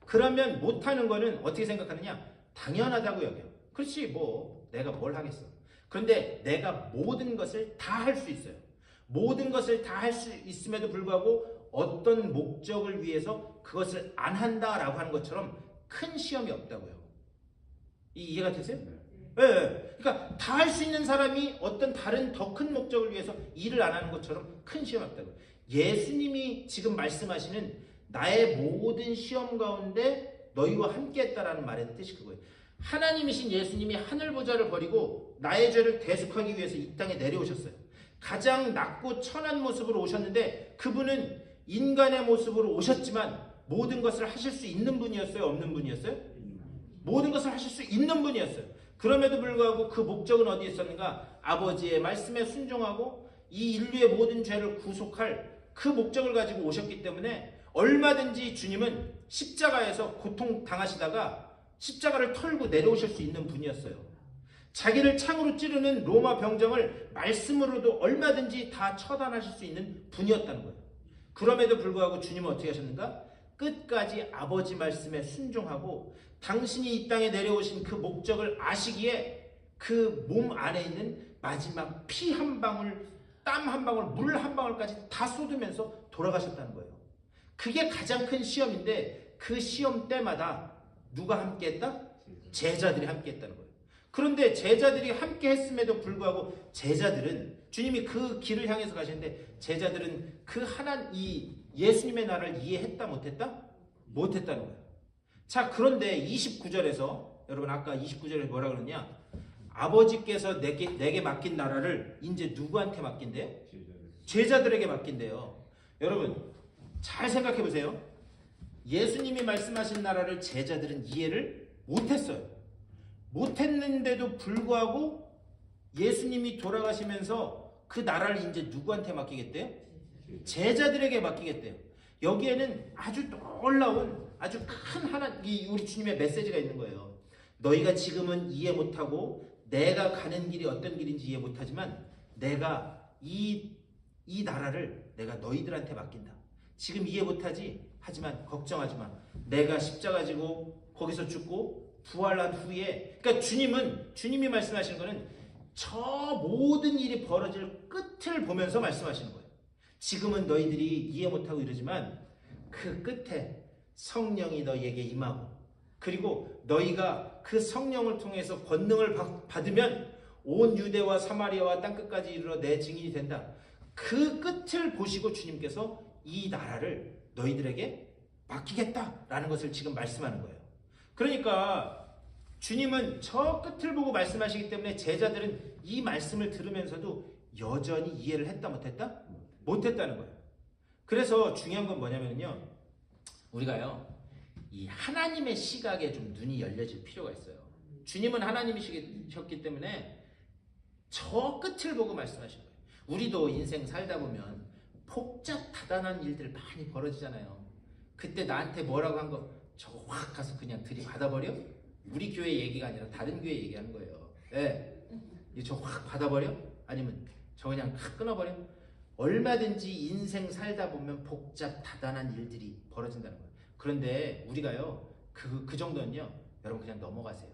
그러면 못하는 거는 어떻게 생각하느냐? 당연하다고 여겨요. 그렇지, 뭐 내가 뭘 하겠어. 그런데 내가 모든 것을 다 할 수 있어요. 모든 것을 다 할 수 있음에도 불구하고 어떤 목적을 위해서 그것을 안 한다라고 하는 것처럼 큰 시험이 없다고요. 이해가 되세요? 네. 그러니까 다 할 수 있는 사람이 어떤 다른 더 큰 목적을 위해서 일을 안 하는 것처럼 큰 시험이 없다고요. 예수님이 지금 말씀하시는 나의 모든 시험 가운데 너희와 함께했다라는 말의 뜻이 그거예요. 하나님이신 예수님이 하늘 보좌를 버리고 나의 죄를 대속하기 위해서 이 땅에 내려오셨어요. 가장 낮고 천한 모습으로 오셨는데 그분은 인간의 모습으로 오셨지만 모든 것을 하실 수 있는 분이었어요? 없는 분이었어요? 모든 것을 하실 수 있는 분이었어요. 그럼에도 불구하고 그 목적은 어디에 있었는가? 아버지의 말씀에 순종하고 이 인류의 모든 죄를 구속할 그 목적을 가지고 오셨기 때문에 얼마든지 주님은 십자가에서 고통당하시다가 십자가를 털고 내려오실 수 있는 분이었어요. 자기를 창으로 찌르는 로마 병정을 말씀으로도 얼마든지 다 처단하실 수 있는 분이었다는 거예요. 그럼에도 불구하고 주님은 어떻게 하셨는가? 끝까지 아버지 말씀에 순종하고 당신이 이 땅에 내려오신 그 목적을 아시기에 그 몸 안에 있는 마지막 피 한 방울, 땀 한 방울, 물 한 방울까지 다 쏟으면서 돌아가셨다는 거예요. 그게 가장 큰 시험인데 그 시험 때마다 누가 함께했다? 제자들이 함께했다는 거예요. 그런데 제자들이 함께했음에도 불구하고 제자들은 주님이 그 길을 향해서 가시는데 제자들은 그 이 예수님의 나라를 이해했다 못했다? 못했다는 거예요. 자, 그런데 29절에서 여러분 아까 29절에 뭐라 그러냐? 아버지께서 내게 맡긴 나라를 이제 누구한테 맡긴대요? 제자들에게 맡긴대요. 여러분 잘 생각해 보세요. 예수님이 말씀하신 나라를 제자들은 이해를 못했어요. 못했는데도 불구하고 예수님이 돌아가시면서 그 나라를 이제 누구한테 맡기겠대요? 제자들에게 맡기겠대요. 여기에는 아주 놀라운 아주 큰 우리 주님의 메시지가 있는 거예요. 너희가 지금은 이해 못하고 내가 가는 길이 어떤 길인지 이해 못하지만 내가 이 나라를 내가 너희들한테 맡긴다. 지금 이해 못하지? 하지만 걱정하지 마. 내가 십자가 지고 거기서 죽고 부활한 후에, 그러니까 주님이 말씀하시는 거는 저 모든 일이 벌어질 끝을 보면서 말씀하시는 거예요. 지금은 너희들이 이해 못하고 이러지만 그 끝에 성령이 너희에게 임하고, 그리고 너희가 그 성령을 통해서 권능을 받으면 온 유대와 사마리아와 땅끝까지 이르러 내 증인이 된다. 그 끝을 보시고 주님께서 이 나라를 너희들에게 맡기겠다라는 것을 지금 말씀하는 거예요. 그러니까 주님은 저 끝을 보고 말씀하시기 때문에 제자들은 이 말씀을 들으면서도 여전히 이해를 했다 못했다? 못했다는 거예요. 그래서 중요한 건 뭐냐면요, 우리가요 이 하나님의 시각에 좀 눈이 열려질 필요가 있어요. 주님은 하나님이셨기 때문에 저 끝을 보고 말씀하신 거예요. 우리도 인생 살다 보면 복잡 다단한 일들 많이 벌어지잖아요. 그때 나한테 뭐라고 한 거 저거 확 가서 그냥 들이받아버려? 우리 교회 얘기가 아니라 다른 교회 얘기하는 거예요. 예. 저거 확 받아버려? 아니면 저 그냥 확 끊어버려? 얼마든지 인생 살다 보면 복잡 다단한 일들이 벌어진다는 거예요. 그런데 우리가요 그 정도는요 여러분 그냥 넘어가세요.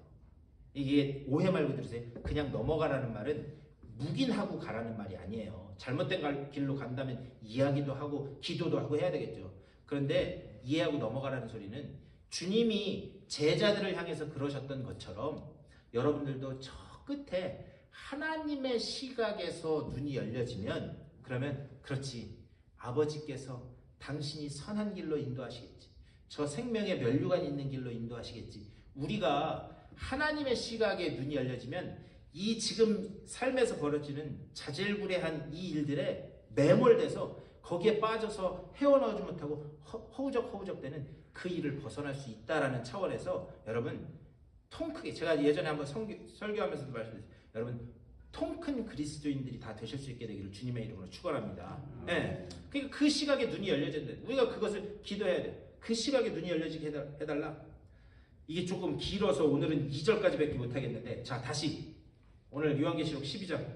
이게 오해 말고 들으세요. 그냥 넘어가라는 말은 묵인하고 가라는 말이 아니에요. 잘못된 길로 간다면 이야기도 하고 기도도 하고 해야 되겠죠. 그런데 이해하고 넘어가라는 소리는 주님이 제자들을 향해서 그러셨던 것처럼 여러분들도 저 끝에 하나님의 시각에서 눈이 열려지면, 그러면 그렇지, 아버지께서 당신이 선한 길로 인도하시겠지, 저 생명의 면류관 있는 길로 인도하시겠지. 우리가 하나님의 시각에 눈이 열려지면 이 지금 삶에서 벌어지는 자질구레한 이 일들에 매몰돼서 거기에 빠져서 헤어나오지 못하고 허우적되는 그 일을 벗어날 수 있다라는 차원에서 여러분 통 크게, 제가 예전에 한번 설교하면서도 말씀드렸어요. 여러분 통 큰 그리스도인들이 다 되실 수 있게 되기를 주님의 이름으로 축원합니다. 네. 그러니까 그 시각에 눈이 열려진다. 우리가 그것을 기도해야 돼. 그 시각에 눈이 열려지게 해달라. 이게 조금 길어서 오늘은 2절까지밖에 못하겠는데, 자 다시 오늘 요한계시록 12장,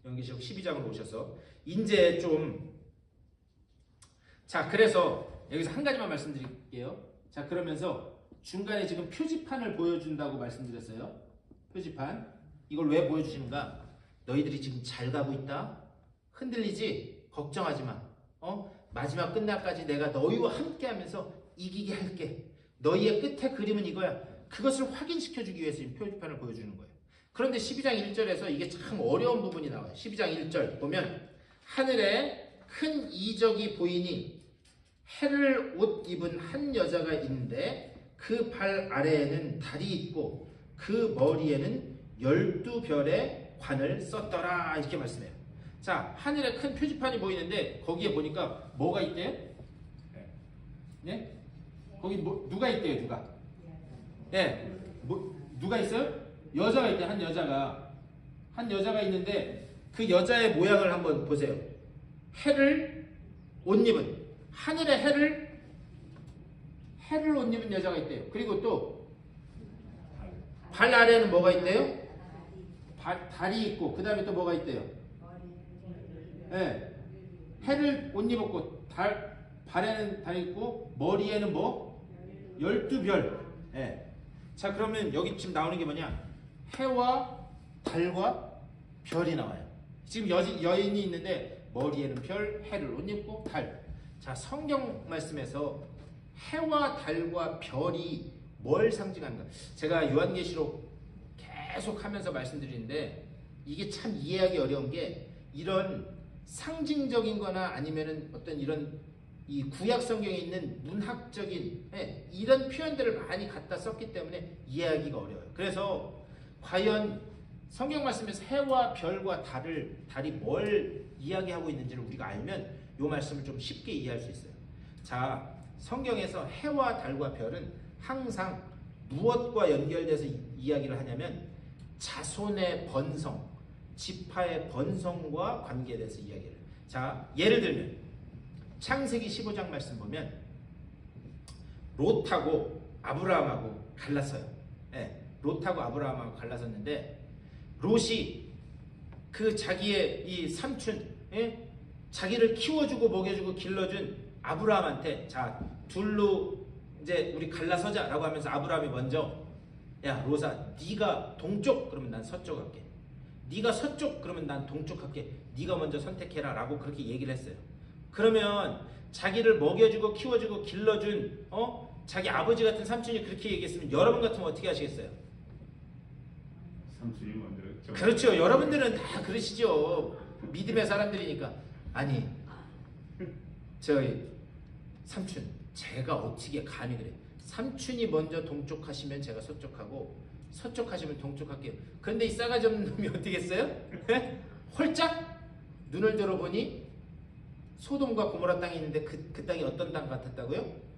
요한계시록 12장으로 오셔서 이제 좀, 자 그래서 여기서 한 가지만 말씀드릴게요. 자 그러면서 중간에 지금 표지판을 보여준다고 말씀드렸어요. 표지판, 이걸 왜 보여주시는가? 너희들이 지금 잘 가고 있다, 흔들리지? 걱정하지 마. 마지막 끝날까지 내가 너희와 함께하면서 이기게 할게. 너희의 끝의 그림은 이거야. 그것을 확인시켜주기 위해서 이 표지판을 보여주는 거예요. 그런데 12장 1절에서 이게 참 어려운 부분이 나와요. 12장 1절 보면 하늘에 큰 이적이 보이니 해를 옷 입은 한 여자가 있는데 그 발 아래에는 달이 있고 그 머리에는 12별의 관을 썼더라, 이렇게 말씀해요. 자, 하늘에 큰 표지판이 보이는데 거기에 보니까 뭐가 있대요? 네? 거기 누가 있대요? 누가? 네, 누가 있어요? 여자가 있대. 한 여자가 있는데 그 여자의 모양을 한번 보세요. 해를 옷 입은, 하늘에 해를 옷 입은 여자가 있대요. 그리고 또 발 아래에는 뭐가 있대요? 달이 있고, 그 다음에 또 뭐가 있대요? 네, 해를 옷 입었고 발에는 달이 있고 머리에는 뭐? 12별. 네. 자 그러면 여기 지금 나오는 게 뭐냐? 해와 달과 별이 나와요. 지금 여인이 있는데 머리에는 별, 해를 옷 입고 달. 자 성경 말씀에서 해와 달과 별이 뭘 상징하는가? 제가 요한계시록 계속 하면서 말씀드리는데 이게 참 이해하기 어려운 게, 이런 상징적인 거나 아니면은 어떤 이런 이 구약 성경에 있는 문학적인 이런 표현들을 많이 갖다 썼기 때문에 이해하기가 어려워요. 그래서 과연 성경 말씀에서 해와 별과 달이 뭘 이야기하고 있는지를 우리가 알면 이 말씀을 좀 쉽게 이해할 수 있어요. 자, 성경에서 해와 달과 별은 항상 무엇과 연결돼서 이야기를 하냐면 자손의 번성, 지파의 번성과 관계돼서 이야기를 해요. 자, 예를 들면 창세기 15장 말씀 보면 롯하고 아브라함하고 갈랐어요. 네, 롯하고 아브라함하고 갈라섰는데 롯이 그 자기의 이 삼촌, 자기를 키워주고 먹여주고 길러준 아브라함한테 자 둘로 이제 우리 갈라서자라고 하면서 아브라함이 먼저 야 롯아 네가 동쪽 그러면 난 서쪽 할게. 네가 서쪽 그러면 난 동쪽 할게. 네가 먼저 선택해라 라고 그렇게 얘기를 했어요. 그러면 자기를 먹여주고 키워주고 길러준 자기 아버지 같은 삼촌이 그렇게 얘기했으면 여러분 같으면 어떻게 하시겠어요? 삼촌이 먼저 그렇죠. 여러분들은 다 그러시죠. 믿음의 사람들이니까. 아니 저희 삼촌 제가 어떻게 감히 그래. 삼촌이 먼저 동쪽 하시면 제가 서쪽 하고 서쪽 하시면 동쪽 할게요. 그런데 이 싸가지 없는 놈이 어떻게 했어요? 홀짝 눈을 들어보니 소돔과 고모라 땅이 있는데 그 땅이 어떤 땅 같았다고요?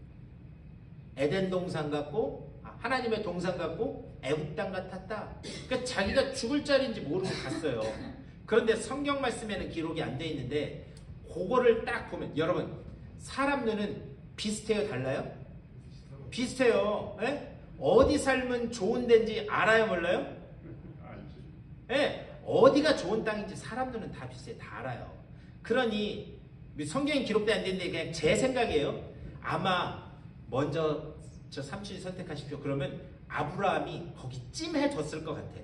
에덴 동산 같고 하나님의 동산 같고 애국 땅 같았다. 그러니까 자기가 죽을 자리인지 모르고 갔어요. 그런데 성경 말씀에는 기록이 안 돼 있는데 그거를 딱 보면 여러분 사람 눈은 비슷해요 달라요? 비슷해요. 에? 어디 살면 좋은 데인지 알아요 몰라요? 알지. 예, 어디가 좋은 땅인지 사람 눈은 다 비슷해 다 알아요. 그러니 성경에 기록돼 안 되는데 그냥 제 생각이에요. 아마 먼저 저 삼촌이 선택하십시오. 그러면 아브라함이 거기 찜해줬을 것 같아.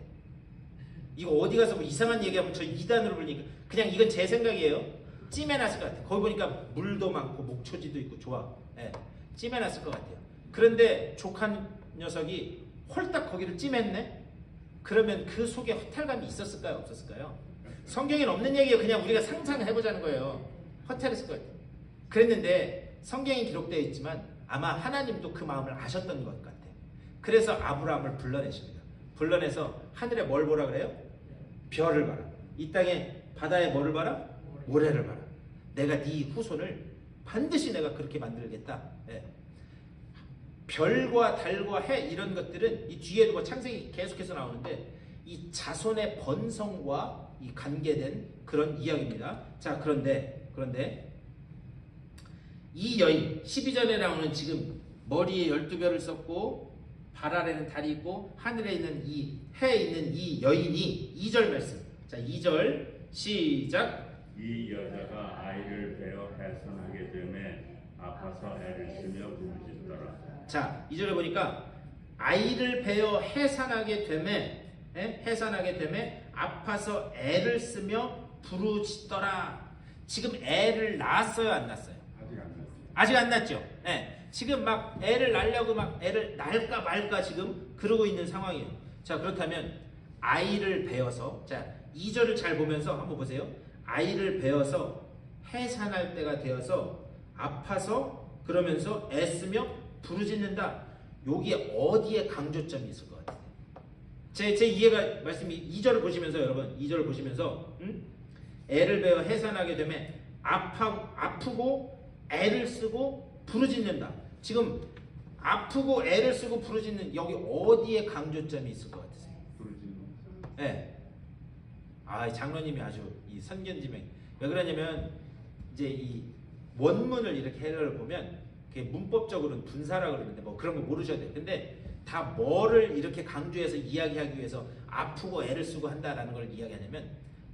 이거 어디 가서 뭐 이상한 얘기하면 저 이단으로 불리니까 그냥 이건 제 생각이에요. 찜해놨을 것 같아. 거기 보니까 물도 많고 목초지도 있고 좋아. 예, 찜해놨을 것 같아요. 그런데 족한 녀석이 홀딱 거기를 찜했네? 그러면 그 속에 허탈감이 있었을까요? 없었을까요? 성경에는 없는 얘기예요. 그냥 우리가 상상해보자는 거예요. 허탈했을 것 같아요. 그랬는데 성경에 기록되어 있지만 아마 하나님도 그 마음을 아셨던 것 같아요. 그래서 아브라함을 불러내십니다. 불러내서 하늘에 뭘 보라 그래요? 별을 봐라. 이 땅에 바다에 뭐를 봐라? 모래를 봐라. 내가 네 후손을 반드시 내가 그렇게 만들겠다. 예. 별과 달과 해 이런 것들은 이 뒤에도 뭐 창세기 계속해서 나오는데 이 자손의 번성과 이 관계된 그런 이야기입니다. 자 그런데 이 여인 12절에 나오는 지금 머리에 12별을 썼고 발 아래는 달이 있고 하늘에 있는 이 해에 있는 이 여인이 2절 말씀. 자 2절 시작. 이 여자가 아이를 베어 해산하게 되매 아파서 애를 쓰며 부르짖더라. 자 2절에 보니까 아이를 베어 해산하게 되매 아파서 애를 쓰며 부르짖더라. 지금 애를 낳았어요 안 낳았어요? 아직 안 났어요. 아직 안 낳았죠. 네. 지금 막 애를 낳으려고 막 애를 낳을까 말까 지금 그러고 있는 상황이에요. 자 그렇다면 아이를 베어서 자 2절을 잘 보면서 한번 보세요. 아이를 베어서 해산할 때가 되어서 아파서 그러면서 애쓰며 부르짖는다. 여기에 어디에 강조점이 있을 것 같아요? 제 이해가 말씀이 2절을 보시면서 여러분 2절을 보시면서 애를 베어 해산하게 되면 아프고 애를 쓰고 부르짖는다. 지금 아프고 애를 쓰고 부르짖는 여기 어디에 강조점이 있을 것 같으세요? 부르짖는. 네. 장로님이 아주 이 선견지명. 왜 그러냐면 이제 이 원문을 이렇게 해석을 보면 그게 문법적으로는 분사라 그러는데 뭐 그런 거 모르셔야 돼요. 근데 다 뭐를 이렇게 강조해서 이야기하기 위해서 아프고 애를 쓰고 한다라는 걸 이야기하냐면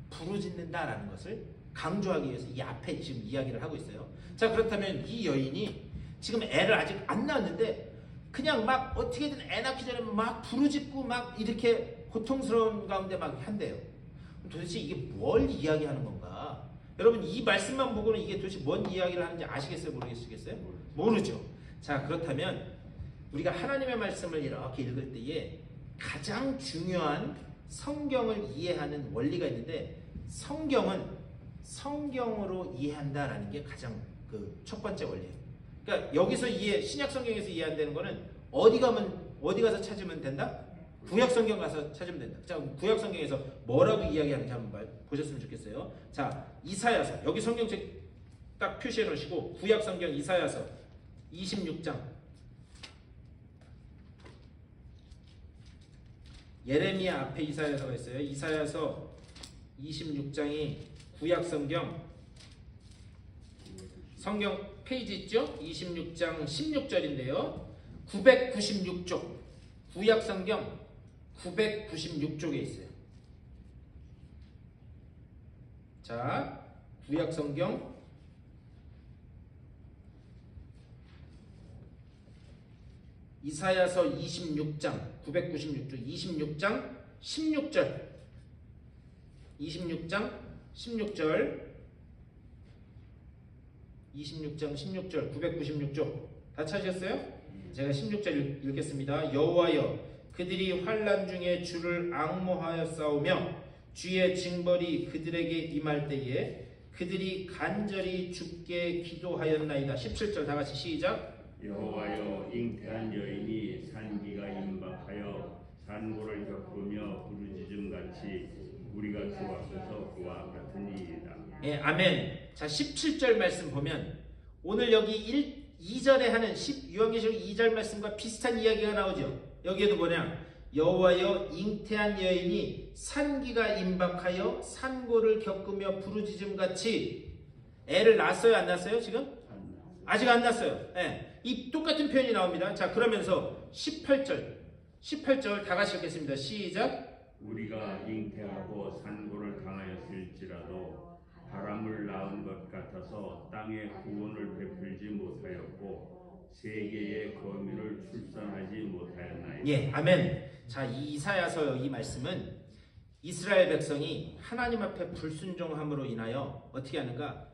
부르짖는다라는 것을 강조하기 위해서 이 앞에 지금 이야기를 하고 있어요. 자 그렇다면 이 여인이 지금 애를 아직 안 낳았는데 그냥 막 어떻게든 애 낳기 전에 막 부르짖고 막 이렇게 고통스러운 가운데 막 한대요. 도대체 이게 뭘 이야기하는 건가? 여러분 이 말씀만 보고는 이게 도대체 뭔 이야기를 하는지 아시겠어요? 모르겠어요? 모르죠. 자 그렇다면 우리가 하나님의 말씀을 이렇게 읽을 때에 가장 중요한 성경을 이해하는 원리가 있는데 성경은 성경으로 이해한다라는 게 가장 그 첫 번째 원리예요. 그러니까 여기서 신약 성경에서 이해한다는 거는 어디 가서 찾으면 된다? 구약 성경 가서 찾으면 된다. 자, 구약 성경에서 뭐라고 이야기하는지 한번 보셨으면 좋겠어요. 자, 이사야서 여기 성경책 딱 표시해 놓으시고 구약 성경 이사야서 26장 예레미야 앞에 이사야서가 있어요. 이사야서 26장이 구약 성경 페이지 있죠? 26장 16절인데요. 996쪽 구약 성경 996쪽에 있어요. 자, 구약 성경 이사야서 26장 996쪽 26장 16절 26장 16절 26장 16절 996쪽 다 찾으셨어요? 제가 16절 읽겠습니다. 여호와여 그들이 환난 중에 주를 앙모하여 싸우며 주의 징벌이 그들에게 임할 때에 그들이 간절히 주께 기도하였나이다. 17절 다 같이 시작. 여호와여 잉태한 여인이 산기가 임박하여 산고를 겪으며 부르짖음같이 우리가 주 앞에서 그와 같은 일이다. 예, 아멘. 자, 17절 말씀 보면 오늘 여기 2절에 하는 요한계시록 2절 말씀과 비슷한 이야기가 나오죠. 여기에도 뭐냐? 여호와여 잉태한 여인이 산기가 임박하여 산고를 겪으며 부르짖음같이 애를 낳았어요? 안 낳았어요? 지금? 아직 안 낳았어요. 예. 이 똑같은 표현이 나옵니다. 자, 그러면서 18절 다 같이 읽겠습니다. 시작. 우리가 잉태하고 산고를 당하였을지라도 바람을 낳은 것 같아서 땅에 구원을 베풀지 못하였고 세계의 거미를 출산하지 못하였나이다. 예, 아멘. 자, 이 이사야서 이 말씀은 이스라엘 백성이 하나님 앞에 불순종함으로 인하여 어떻게 하는가?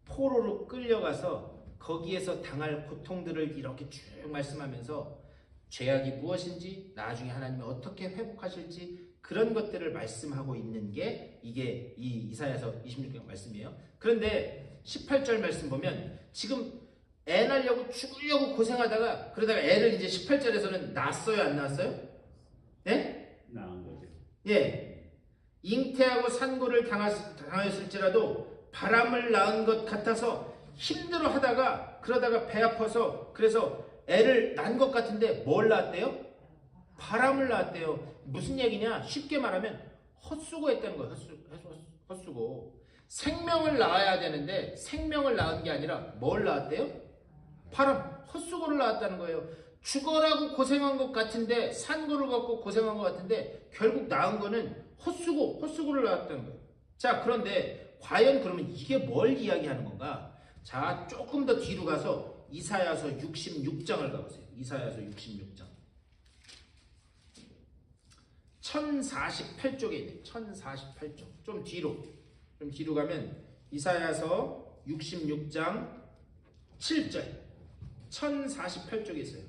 포로로 끌려가서 거기에서 당할 고통들을 이렇게 쭉 말씀하면서 죄악이 무엇인지 나중에 하나님이 어떻게 회복하실지 그런 것들을 말씀하고 있는 게 이게 이 이사야서 26장 말씀이에요. 그런데 18절 말씀 보면 지금 애 낳으려고 죽으려고 고생하다가 그러다가 애를 이제 18절에서는 낳았어요, 안 낳았어요? 예? 낳은 거죠. 예. 잉태하고 산고를 당하였을지라도 바람을 낳은 것 같아서 힘들어 하다가 그러다가 배 아파서 그래서 애를 낳은 것 같은데 뭘 낳았대요? 바람을 낳았대요. 무슨 얘기냐? 쉽게 말하면 헛수고 했다는 거예요. 헛수고. 생명을 낳아야 되는데 생명을 낳은 게 아니라 뭘 낳았대요? 바람, 헛수고를 낳았다는 거예요. 죽어라고 고생한 것 같은데 산고를 갖고 고생한 것 같은데 결국 낳은 거는 헛수고를 낳았다는 거예요. 자, 그런데 과연 그러면 이게 뭘 이야기하는 건가? 자, 조금 더 뒤로 가서 이사야서 66장을 가보세요. 이사야서 66장 1048쪽에 있네. 1048쪽 좀 뒤로 가면 이사야서 66장 7절 1048쪽에 있어요.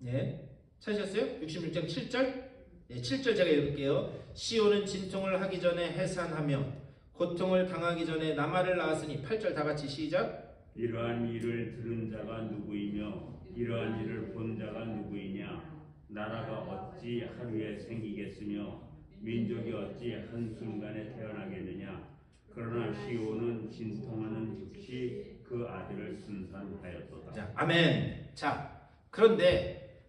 네, 찾으셨어요? 66장 7절? 네, 7절 제가 읽을게요. 시온은 진통을 하기 전에 해산하며 고통을 당하기 전에 남아를 낳았으니 8절 다 같이 시작. 이러한 일을 들은 자가 누구이며 이러한 일을 본 자가 누구이냐? 나라가 어찌 하루에 생기겠으며 민족이 어찌 한순간에 태어나겠느냐? 그러나 시온은 진통하는 즉시 그 아들을 순산하였도다. 자, 아멘. 자, 그런데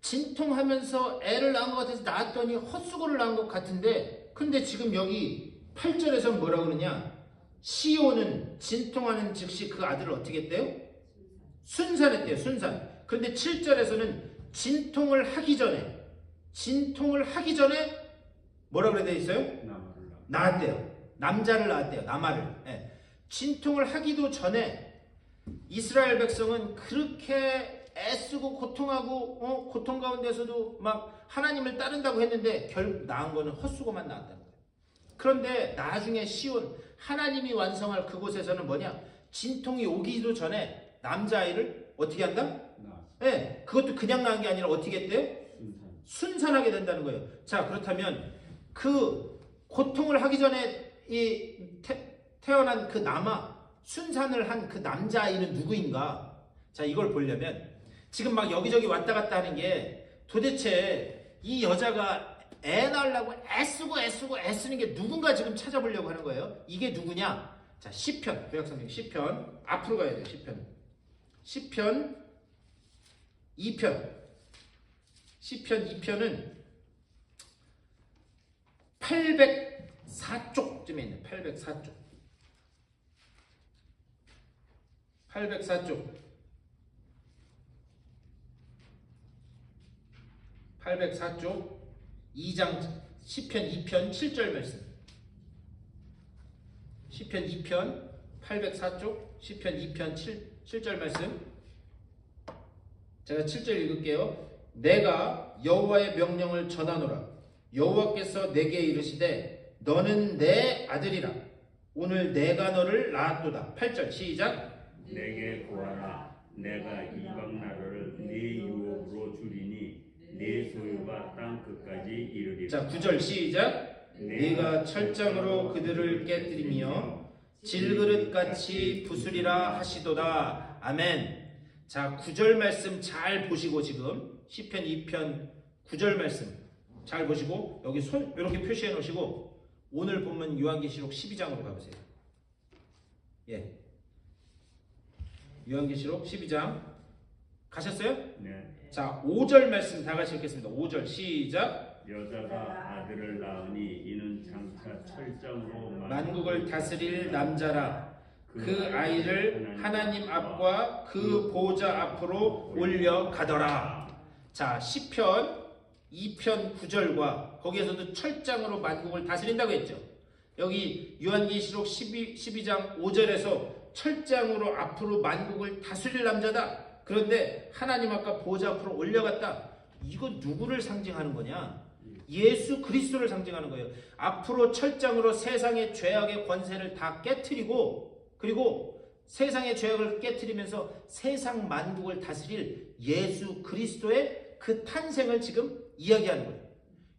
진통하면서 애를 낳은 것 같아서 낳았더니 헛수고를 낳은 것 같은데 근데 지금 여기 8절에서 뭐라고 그러냐? 시온은 진통하는 즉시 그 아들을 어떻게 했대요? 순산했대요. 순산. 그런데 7절에서는 진통을 하기 전에 뭐라 그래 돼 있어요? 낳았대요. 남자를 낳았대요. 남아를. 예. 진통을 하기도 전에 이스라엘 백성은 그렇게 애쓰고 고통하고 고통 가운데서도 막 하나님을 따른다고 했는데 결국 낳은 거는 헛수고만 낳았다는 거예요. 그런데 나중에 시온 하나님이 완성할 그곳에서는 뭐냐? 진통이 오기도 전에 남자아이를 어떻게 한다? 네, 그것도 그냥 낳은 게 아니라 어떻게 했대요? 순산하게 된다는 거예요. 자, 그렇다면 그 고통을 하기 전에 태어난 그 남아 순산을 한 그 남자아이는 누구인가? 자, 이걸 보려면 지금 막 여기저기 왔다 갔다 하는 게 도대체 이 여자가 애 낳으려고 애쓰는 게 누군가 지금 찾아보려고 하는 거예요. 이게 누구냐? 자, 시편, 구약성경 시편 앞으로 가야 돼요. 시편 2편. 시편 2편은 804쪽쯤에 있는 804쪽. 804쪽. 804쪽 2장 시편 2편 7절 말씀. 시편 2편 804쪽 시편 2편 7절 말씀. 제가 7절 읽을게요. 내가 여호와의 명령을 전하노라. 여호와께서 내게 이르시되 너는 내 아들이라. 오늘 내가 너를 낳았도다. 8절 시작. 내게 구하라. 내가 이방 나라를 네 유업으로 주리니 네 소유가 땅 끝까지 이르리라. 자, 9절 시작. 네가 철장으로 그들을 깨뜨리며 질그릇같이 부수리라 하시도다. 아멘. 자, 9절 말씀 잘 보시고 지금 시편 2편 9절 말씀 잘 보시고 여기 손 이렇게 표시해 놓으시고 오늘 본문 요한계시록 12장으로 가보세요. 예. 요한계시록 12장 가셨어요? 네. 자, 5절 말씀 다 같이 읽겠습니다. 5절 시작. 여자가 아들을 낳으니 이는 장차 철장으로 만국을 다스릴 남자라. 그 아이를 하나님 앞과 그 보좌 앞으로 올려가더라. 자, 시편 2편 9절과 거기에서도 철장으로 만국을 다스린다고 했죠. 여기 요한계시록 12장 5절에서 철장으로 앞으로 만국을 다스릴 남자다. 그런데 하나님 앞과 보좌 앞으로 올려갔다. 이건 누구를 상징하는 거냐? 예수 그리스도를 상징하는 거예요. 앞으로 철장으로 세상의 죄악의 권세를 다 깨트리고 그리고 세상의 죄악을 깨트리면서 세상 만국을 다스릴 예수 그리스도의 그 탄생을 지금 이야기하는 거예요.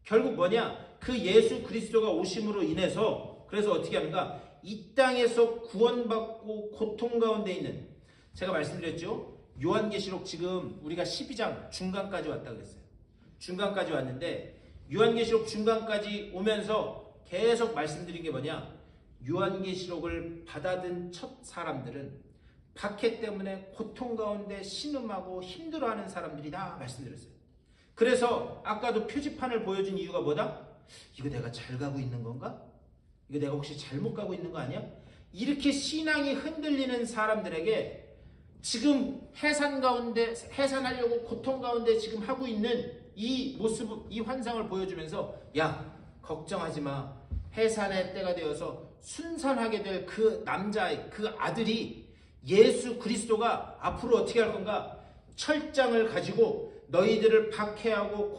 결국 뭐냐? 그 예수 그리스도가 오심으로 인해서 그래서 어떻게 하는가? 이 땅에서 구원받고 고통 가운데 있는 제가 말씀드렸죠. 요한계시록 지금 우리가 12장 중간까지 왔다 그랬어요. 중간까지 왔는데 요한계시록 중간까지 오면서 계속 말씀드린 게 뭐냐? 요한계시록을 받아든 첫 사람들은 박해 때문에 고통 가운데 신음하고 힘들어하는 사람들이다 말씀드렸어요. 그래서 아까도 표지판을 보여준 이유가 뭐다? 이거 내가 잘 가고 있는 건가? 이거 내가 혹시 잘못 가고 있는 거 아니야? 이렇게 신앙이 흔들리는 사람들에게 지금 해산 가운데 해산하려고 고통 가운데 지금 하고 있는 이 모습, 이 환상을 보여주면서 야, 걱정하지 마. 해산의 때가 되어서 순산하게 될 그 남자의 그 아들이 예수 그리스도가 앞으로 어떻게 할 건가? 철장을 가지고 너희들을 박해하고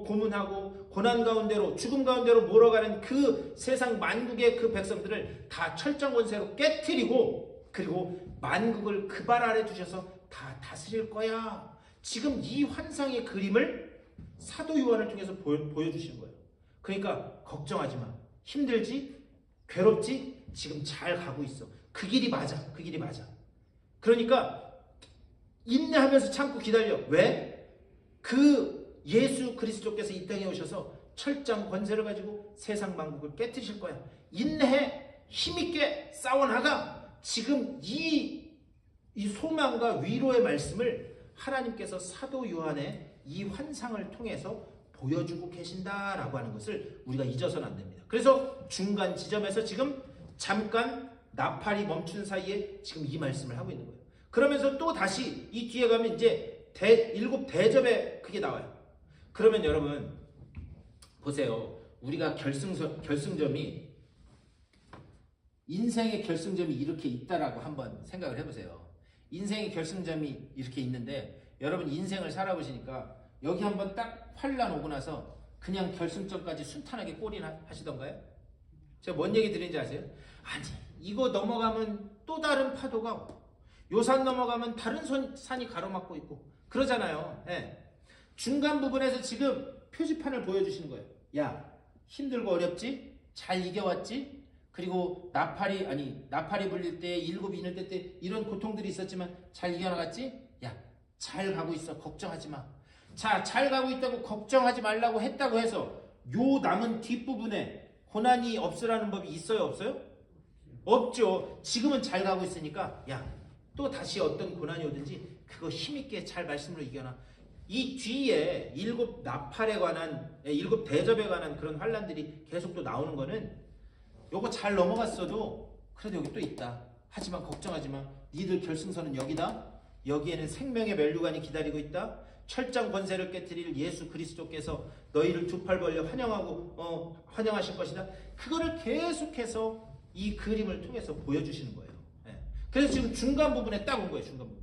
고문하고 고난 가운데로 죽음 가운데로 몰아가는 그 세상 만국의 그 백성들을 다 철장 권세로 깨트리고 그리고 만국을 그 발 아래 두셔서 다 다스릴 거야. 지금 이 환상의 그림을 사도 요한을 통해서 보여주시는 거예요. 그러니까 걱정하지 마. 힘들지? 괴롭지? 지금 잘 가고 있어. 그 길이 맞아. 그 길이 맞아. 그러니까 인내하면서 참고 기다려. 왜? 그 예수 그리스도께서 이 땅에 오셔서 철장 권세를 가지고 세상 만국을 깨뜨리실 거야. 인내해. 힘있게 싸워나가. 지금 이 소망과 위로의 말씀을 하나님께서 사도 요한의 이 환상을 통해서 보여주고 계신다라고 하는 것을 우리가 잊어서는 안 됩니다. 그래서 중간 지점에서 지금 잠깐 나팔이 멈춘 사이에 지금 이 말씀을 하고 있는 거예요. 그러면서 또 다시 이 뒤에 가면 이제 일곱 대접에 그게 나와요. 그러면 여러분 보세요. 우리가 결승점이 인생의 결승점이 이렇게 있다라고 한번 생각을 해보세요. 인생의 결승점이 이렇게 있는데 여러분 인생을 살아보시니까 여기 한번 딱 환란 오고 나서 그냥 결승점까지 순탄하게 골인 하시던가요? 제가 뭔 얘기 드리는지 아세요? 아니 이거 넘어가면 또 다른 파도가 오고 요 산 넘어가면 다른 산이 가로막고 있고 그러잖아요. 네. 중간 부분에서 지금 표지판을 보여주시는 거예요. 야 힘들고 어렵지? 잘 이겨왔지? 그리고 나팔이 불릴 때 일곱 이늘 때 이런 고통들이 있었지만 잘 이겨나갔지? 야 잘 가고 있어. 걱정하지 마. 자, 잘 가고 있다고 걱정하지 말라고 했다고 해서 요 남은 뒷부분에 고난이 없으라는 법이 있어요, 없어요? 없죠. 지금은 잘 가고 있으니까 야, 또 다시 어떤 고난이 오든지 그거 힘있게 잘 말씀으로 이겨놔. 이 뒤에 일곱 나팔에 관한, 일곱 대접에 관한 그런 환란들이 계속 또 나오는 거는 요거 잘 넘어갔어도 그래도 여기 또 있다. 하지만 걱정하지 마. 니들 결승선은 여기다. 여기에는 생명의 면류관이 기다리고 있다. 철장 권세를 깨뜨릴 예수 그리스도께서 너희를 두 팔 벌려 환영하실 것이다. 그거를 계속해서 이 그림을 통해서 보여주시는 거예요. 그래서 지금 중간 부분에 딱 온 거예요. 중간 부분.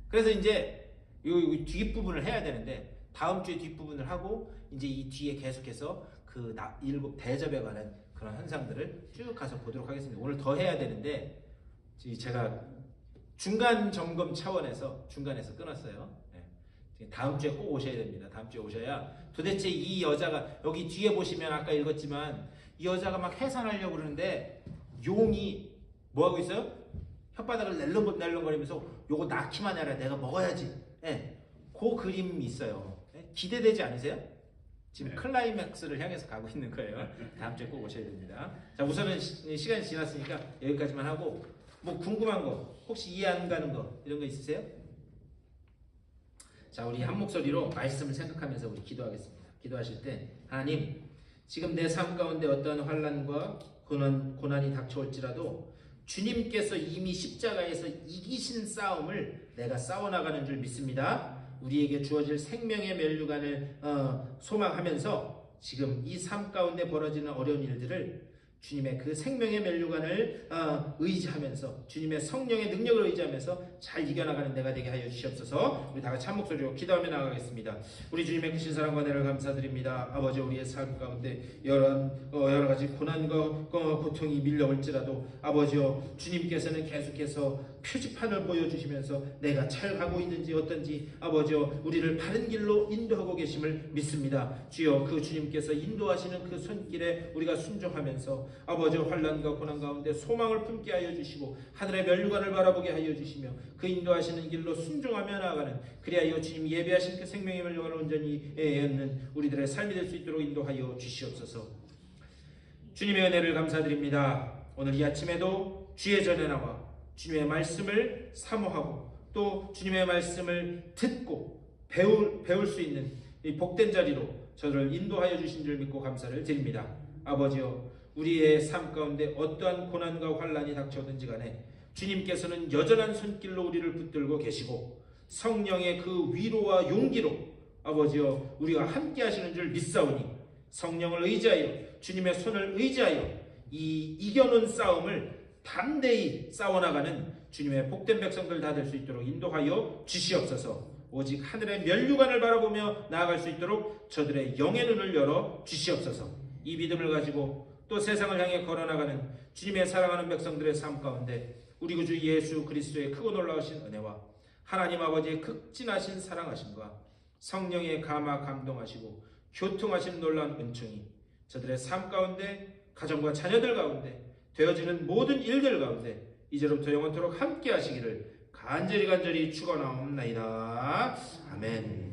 그래서 이제 이 뒷부분을 해야 되는데 다음 주에 뒷부분을 하고 이제 이 뒤에 계속해서 그 일곱 대접에 관한 그런 현상들을 쭉 가서 보도록 하겠습니다. 오늘 더 해야 되는데 제가 중간 점검 차원에서 중간에서 끊었어요. 다음 주에 꼭 오셔야 됩니다. 다음 주에 오셔야 도대체 이 여자가 여기 뒤에 보시면 아까 읽었지만 이 여자가 막 해산하려고 그러는데 용이 뭐 하고 있어요? 혓바닥을 낼렁거리면서 요거 낳기만 해라. 내가 먹어야지. 그 그림이 있어요. 기대되지 않으세요? 지금 클라이맥스를 향해서 가고 있는 거예요. 다음 주에 꼭 오셔야 됩니다. 자, 우선은 시간이 지났으니까 여기까지만 하고 뭐 궁금한 거 혹시 이해 안 가는 거 이런 거 있으세요? 자, 우리 한 목소리로 말씀을 생각하면서 우리 기도하겠습니다. 기도하실 때 하나님, 지금 내 삶 가운데 어떠한 환난과 고난이 닥쳐올지라도 주님께서 이미 십자가에서 이기신 싸움을 내가 싸워나가는 줄 믿습니다. 우리에게 주어질 생명의 면류관을 소망하면서 지금 이 삶 가운데 벌어지는 어려운 일들을 주님의 그 생명의 면류관을 의지하면서 주님의 성령의 능력을 의지하면서 잘 이겨나가는 내가 되게 하여 주시옵소서. 우리 다 같이 한 목소리로 기도하며 나가겠습니다. 우리 주님의 크신 사랑과 은혜를 감사드립니다. 아버지, 우리의 삶 가운데 여러 가지 고난과 고통이 밀려올지라도 아버지여, 주님께서는 계속해서 표지판을 보여주시면서 내가 잘 가고 있는지 어떤지 아버지여 우리를 바른 길로 인도하고 계심을 믿습니다. 주여, 그 주님께서 인도하시는 그 손길에 우리가 순종하면서 아버지여 환난과 고난 가운데 소망을 품게 하여 주시고 하늘의 면류관을 바라보게 하여 주시며 그 인도하시는 길로 순종하며 나아가는, 그리하여 주님 예배하신 그 생명의 면류관을 온전히 얻는 우리들의 삶이 될 수 있도록 인도하여 주시옵소서. 주님의 은혜를 감사드립니다. 오늘 이 아침에도 주의 전에 나와 주님의 말씀을 사모하고 또 주님의 말씀을 듣고 배울 수 있는 이 복된 자리로 저를 인도하여 주신 줄 믿고 감사를 드립니다. 아버지여, 우리의 삶 가운데 어떠한 고난과 환난이 닥쳐오든지 간에 주님께서는 여전한 손길로 우리를 붙들고 계시고 성령의 그 위로와 용기로 아버지여 우리가 함께 하시는 줄 믿사오니 성령을 의지하여 주님의 손을 의지하여 이 이겨놓은 싸움을 담대히 싸워나가는 주님의 복된 백성들 다 될 수 있도록 인도하여 주시옵소서. 오직 하늘의 면류관을 바라보며 나아갈 수 있도록 저들의 영의 눈을 열어 주시옵소서. 이 믿음을 가지고 또 세상을 향해 걸어나가는 주님의 사랑하는 백성들의 삶 가운데 우리 구주 예수 그리스도의 크고 놀라우신 은혜와 하나님 아버지의 극진하신 사랑하심과 성령의 감화 감동하시고 교통하신 놀라운 은총이 저들의 삶 가운데, 가정과 자녀들 가운데 되어지는 모든 일들 가운데 이제로부터 영원토록 함께 하시기를 간절히 축원하옵나이다. 아멘.